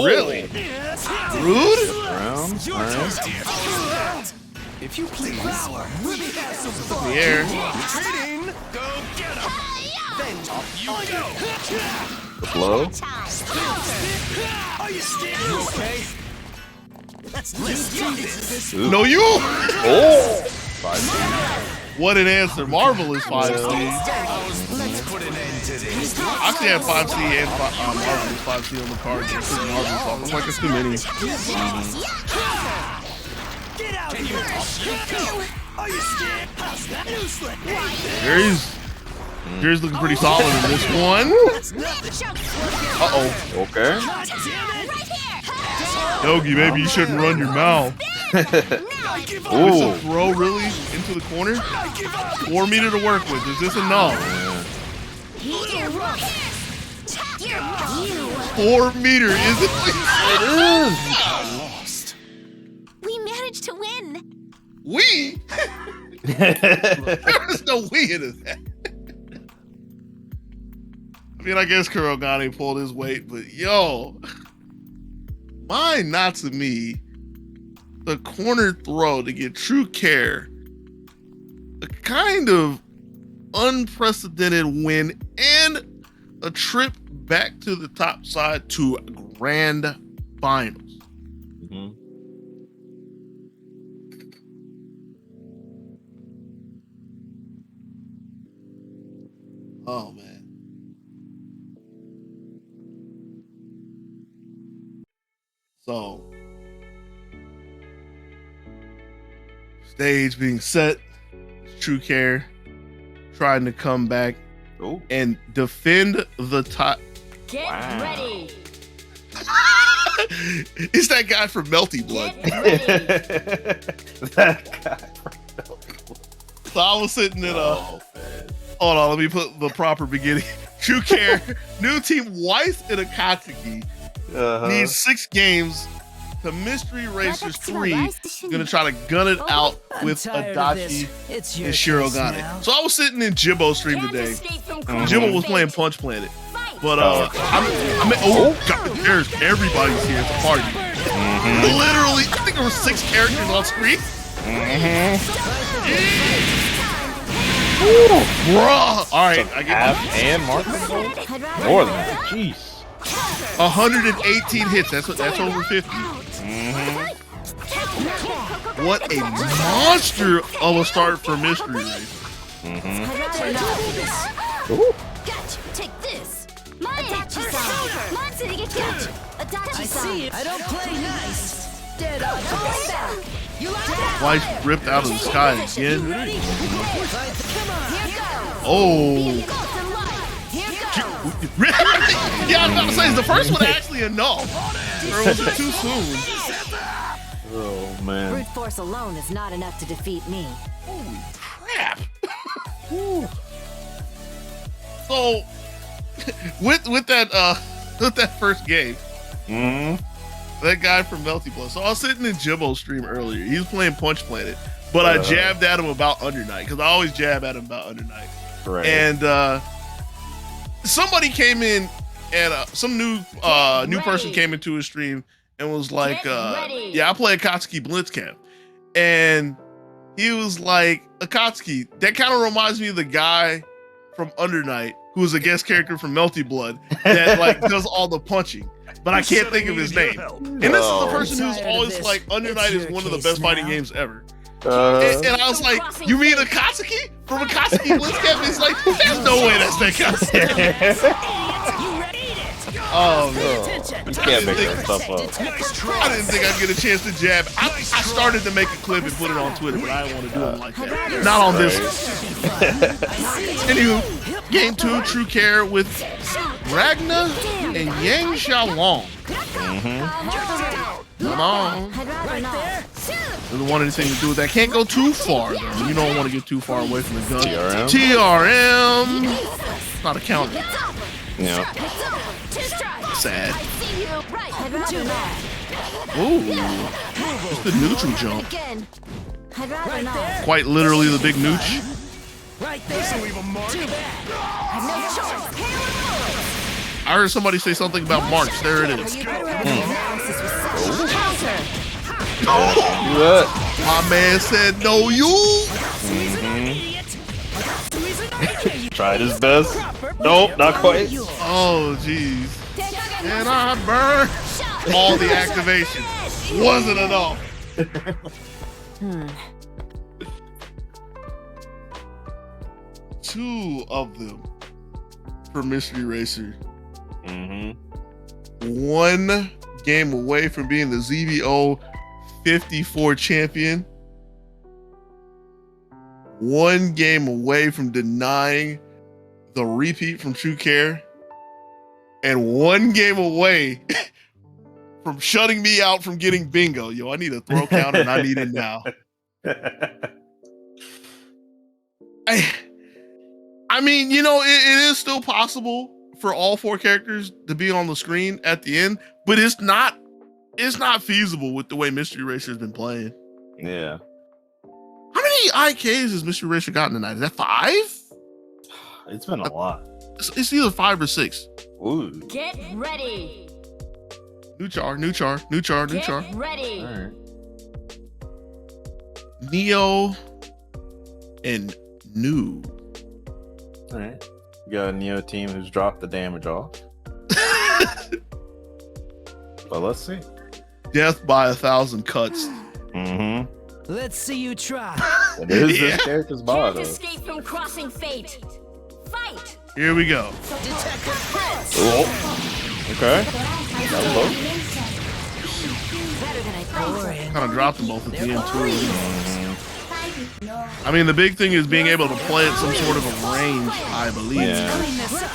Speaker 1: Really? Rude?
Speaker 4: Round. All right.
Speaker 7: If you please.
Speaker 1: In the air.
Speaker 7: Retreating. Go get 'em. Then off you go.
Speaker 4: The blow.
Speaker 7: Are you scared? You okay? Let's do this.
Speaker 1: No, you.
Speaker 4: Oh. 5.
Speaker 1: What an answer. Marvelous 5C.
Speaker 7: Let's put an end to this.
Speaker 1: I actually had 5C and Marvelous 5C on the card. Just took Marvelous off. I'm like, it's too many.
Speaker 7: Get out here. Are you scared? How's that?
Speaker 1: Jerry's looking pretty solid in this one. Uh-oh.
Speaker 4: Okay.
Speaker 1: Yogi, maybe you shouldn't run your mouth.
Speaker 4: Ooh.
Speaker 1: Is a throw really into the corner? 4 meter to work with. Is this enough?
Speaker 6: You're wrong. You're wrong.
Speaker 1: 4 meter, is it?
Speaker 7: Lost.
Speaker 6: We managed to win.
Speaker 1: We? There is no we in that. I mean, I guess Kurogane pulled his weight, but yo, my Natsumi, the corner throw to get true care, a kind of unprecedented win, and a trip back to the top side to grand finals.
Speaker 4: Mhm.
Speaker 1: Oh man. So, stage being set, True Care trying to come back
Speaker 4: Ooh.
Speaker 1: and defend the top.
Speaker 6: Get
Speaker 4: Wow.
Speaker 6: ready.
Speaker 1: It's that guy from Melty Blood.
Speaker 6: Get ready.
Speaker 4: That guy.
Speaker 1: So I was sitting in
Speaker 4: Oh,
Speaker 1: hold on, let me put the proper beginning. True Care, new team Weiss and Akatsuki needs 6 games to Mystery Racers 3. Gonna try to gun it out with Adachi
Speaker 5: It's
Speaker 1: and
Speaker 5: your
Speaker 1: Shirogane. So I was sitting in Jibbo's stream today. Jibbo was playing Punch Planet. But oh God, there's everybody's here at the party. Literally, I think there were 6 characters on screen. Bruh. All right, I get
Speaker 4: Half and Mark. More than that. Jeez.
Speaker 1: 118 hits. That's over 50. What a monster of a start for Mystery Race.
Speaker 6: Gotcha. Take this. Adachi-san. Gotcha.
Speaker 5: I
Speaker 6: Adachi-san.
Speaker 5: see it. I don't play nice. Dead on. Going back. You like that?
Speaker 1: Weiss ripped out of the sky again.
Speaker 5: Ready? Come on.
Speaker 6: Here goes.
Speaker 1: Oh.
Speaker 6: Golden light. Here goes.
Speaker 1: Yeah, I was about to say, is the first one actually a no? Or was it too soon?
Speaker 4: Oh man.
Speaker 6: Brute force alone is not enough to defeat me.
Speaker 1: Holy crap. So, with that first game, that guy from Melty Blood. So I was sitting in Jimbo's stream earlier. He was playing Punch Planet, but I jabbed at him about Under Night because I always jab at him about Under Night.
Speaker 4: Right.
Speaker 1: And somebody came in, and some new person came into his stream and was like, "Yeah, I play Akatsuki Blitzcamp," and he was like, "Akatsuki, that kind of reminds me of the guy from Under Night who was a guest character from Melty Blood that like does all the punching." But I can't think of his name. And this is the person who's always like, Under Night is one of the best fighting games ever. And I was like, you mean Akatsuki? From Akatsuki Blitzcamp? It's like, there's no way that's that Akatsuki. Oh, no.
Speaker 4: You can't make that stuff up.
Speaker 1: I didn't think I'd get a chance to jab. I started to make a clip and put it on Twitter, but I didn't want to do it like that. Not on this one. Anywho, game 2, True Care with Ragna and Yang Xiaolong. Come on. Doesn't want anything to do with that. Can't go too far, though. You don't want to get too far away from the gun. TRM. Not a counter.
Speaker 4: Yeah.
Speaker 1: Sad. Ooh. Just the neutral jump. Quite literally the big nooch.
Speaker 5: Right there. Too bad.
Speaker 1: I heard somebody say something about March. There it is. My man said no you.
Speaker 4: Tried his best. Nope, not quite.
Speaker 1: Oh jeez. And I burned all the activation. Wasn't enough. Two of them for Mystery Racer. One game away from being the ZBO 54 champion. One game away from denying the repeat from True Care. And one game away from shutting me out from getting bingo. Yo, I need a throw counter and I need it now. I I mean, you know, it is still possible for all 4 characters to be on the screen at the end, but it's not feasible with the way Mystery Racer's been playing.
Speaker 4: Yeah.
Speaker 1: How many IKs has Mystery Racer gotten tonight? Is that 5?
Speaker 4: It's been a lot.
Speaker 1: It's either 5 or 6.
Speaker 4: Ooh.
Speaker 6: Get ready.
Speaker 1: New char.
Speaker 6: Get ready.
Speaker 4: All right.
Speaker 1: Neo and New.
Speaker 4: All right. You got a Neo team who's dropped the damage off. But let's see.
Speaker 1: Death by 1,000 cuts.
Speaker 4: Mm-hmm.
Speaker 5: Let's see you try.
Speaker 4: It is
Speaker 1: Yeah.
Speaker 4: this character's
Speaker 6: Can't
Speaker 4: body.
Speaker 6: escape from crossing fate. Fight.
Speaker 1: Here we go.
Speaker 5: Detective Prince.
Speaker 4: Oh. Okay. That was low.
Speaker 6: Better than I thought.
Speaker 5: Boring.
Speaker 1: Kind of dropped them both at the end, too.
Speaker 4: Mhm.
Speaker 1: I mean, the big thing is being able to play at some sort of a range, I believe.
Speaker 4: Yeah.
Speaker 5: Clean this up.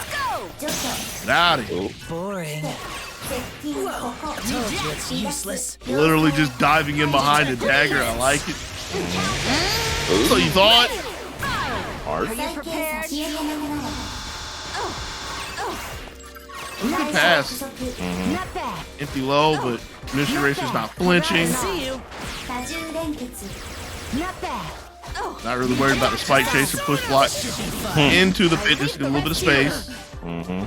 Speaker 6: Let's go.
Speaker 1: Get out of here.
Speaker 4: Oh.
Speaker 5: Boring. Whoa. Told you it's useless.
Speaker 1: Literally just diving in behind a dagger. I like it. So you thought?
Speaker 4: Hard.
Speaker 6: Are you prepared?
Speaker 1: Good pass.
Speaker 6: Not bad.
Speaker 1: Empty low, but Mystery Racer's not flinching.
Speaker 5: See you.
Speaker 6: Not bad.
Speaker 1: Not really worried about the spike chaser push block into the pit. Just a little bit of space.
Speaker 4: Mm-hmm.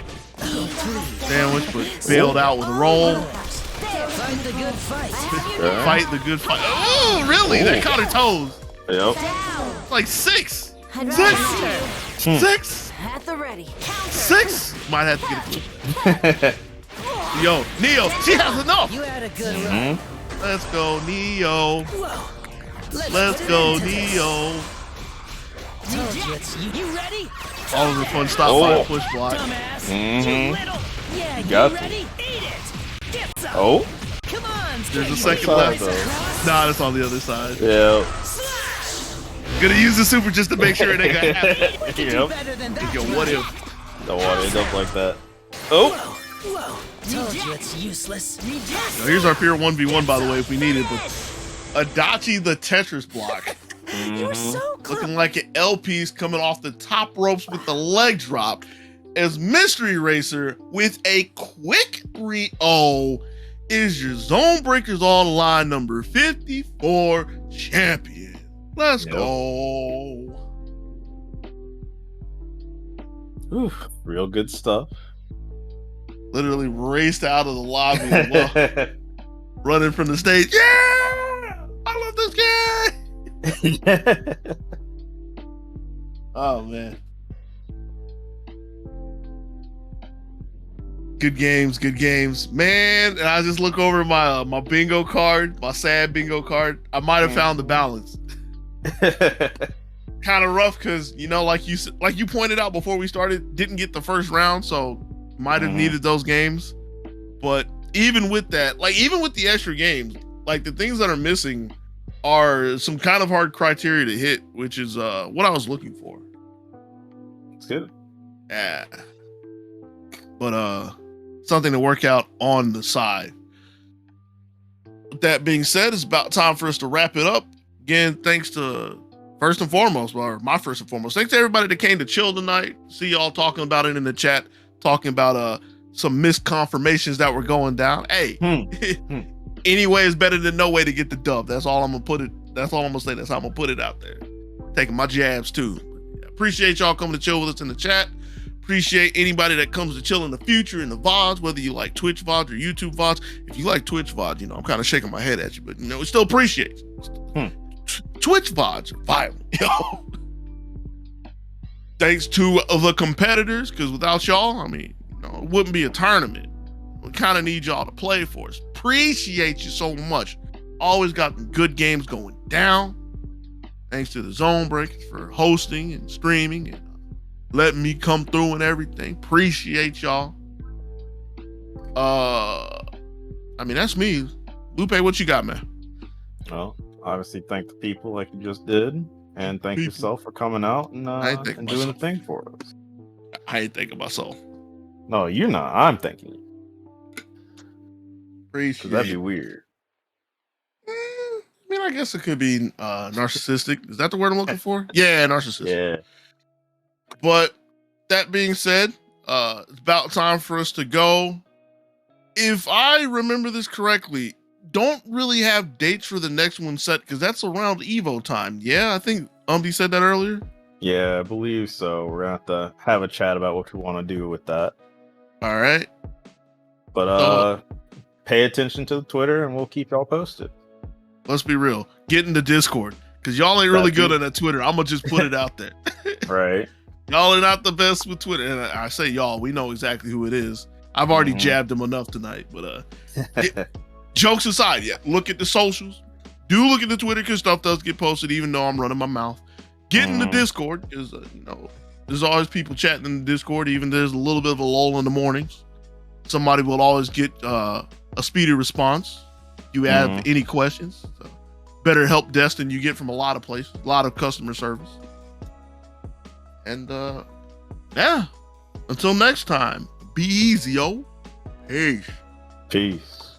Speaker 1: Sandwich, but bailed out with a roll.
Speaker 5: Fight the good fight.
Speaker 4: Okay.
Speaker 1: Fight the good fight. Oh, really? That caught her toes.
Speaker 4: Yep.
Speaker 1: Like 6.
Speaker 6: I'm
Speaker 1: 6. 6.
Speaker 6: at the ready.
Speaker 1: 6. Might have to get a clip. Yo, Neo, she has enough.
Speaker 5: You had a good run.
Speaker 4: Mm-hmm.
Speaker 1: Let's go, Neo.
Speaker 5: Whoa.
Speaker 1: Let's go, Neo.
Speaker 5: Told you it's you ready?
Speaker 1: All of the fun stop by a push block.
Speaker 5: Dumbass.
Speaker 4: Mhm.
Speaker 5: Too little. Yeah, you
Speaker 4: Got
Speaker 5: ready? Eat it. Get some.
Speaker 4: Oh.
Speaker 5: Come on.
Speaker 1: There's a
Speaker 5: skate.
Speaker 1: second
Speaker 4: Side,
Speaker 1: left.
Speaker 4: though.
Speaker 1: Nah, that's on the other side.
Speaker 4: Yeah.
Speaker 1: Gonna use the super just to make sure it ain't gonna happen.
Speaker 4: Yep.
Speaker 5: Better than that.
Speaker 1: Yo, what if?
Speaker 4: Don't want to end up like that. Oh.
Speaker 5: Whoa. Told you it's useless.
Speaker 1: Yo, here's our pure 1v1, by the way, if we need it. But Adachi the Tetris block.
Speaker 5: You were so close.
Speaker 1: Looking like an L piece coming off the top ropes with the leg drop. As Mystery Racer with a quick 3-0 is your ZoneBreakers Online number 54 champion. Let's
Speaker 4: Yep.
Speaker 1: go.
Speaker 4: Oof. Real good stuff.
Speaker 1: Literally raced out of the lobby, well, running from the stage. Yeah! I love this guy! Oh, man. Good games. Man, and I just look over my my bingo card, my sad bingo card. I might have found the balance. Kind of rough because, you know, like you pointed out before we started, didn't get the first round, so might have needed those games. But even with that, like even with the extra games, like the things that are missing are some kind of hard criteria to hit, which is what I was looking for.
Speaker 4: It's good.
Speaker 1: Yeah. But something to work out on the side. With that being said, it's about time for us to wrap it up. Again, thanks to first and foremost, thanks to everybody that came to chill tonight. See y'all talking about it in the chat, talking about some misconfirmations that were going down. Hey, any way is better than no way to get the dub. That's all I'm gonna put it. That's all I'm gonna say. That's how I'm gonna put it out there. Taking my jabs too. Appreciate y'all coming to chill with us in the chat. Appreciate anybody that comes to chill in the future in the VODs, whether you like Twitch VODs or YouTube VODs. If you like Twitch VODs, you know, I'm kind of shaking my head at you, but you know, we still appreciate it. Twitch VODs are violent, yo. Thanks to the competitors, because without y'all, I mean, you know, it wouldn't be a tournament. We kind of need y'all to play for us. Appreciate you so much. Always got good games going down. Thanks to the ZoneBreakers for hosting and streaming and letting me come through and everything. Appreciate y'all. I mean, that's me. Lupe, what you got, man?
Speaker 4: Well, obviously, thank the people like you just did, and thank yourself for coming out and doing the thing for us.
Speaker 1: I ain't thinking myself.
Speaker 4: No, you're not. I'm thanking you.
Speaker 1: Appreciate
Speaker 4: That'd be weird.
Speaker 1: I mean, I guess it could be narcissistic. Is that the word I'm looking for? Yeah, narcissistic.
Speaker 4: Yeah.
Speaker 1: But that being said, it's about time for us to go. If I remember this correctly, don't really have dates for the next one set because that's around Evo time. Yeah, I think said that earlier.
Speaker 4: Yeah, I believe so. We're gonna have to have a chat about what we want to do with that.
Speaker 1: All right.
Speaker 4: But pay attention to the Twitter and we'll keep y'all posted.
Speaker 1: Let's be real. Get in the Discord because y'all ain't really good on that Twitter. I'm gonna just put it out there.
Speaker 4: Right.
Speaker 1: Y'all are not the best with Twitter. And I say y'all, we know exactly who it is. I've already jabbed him enough tonight. But jokes aside, look at the socials. Do look at the Twitter because stuff does get posted, even though I'm running my mouth. Get in the Discord because there's always people chatting in the Discord. Even there's a little bit of a lull in the mornings. Somebody will always get a speedy response. You have any questions? So better help desk than you get from a lot of places. A lot of customer service. And until next time, be easy, yo. Peace.
Speaker 4: Peace.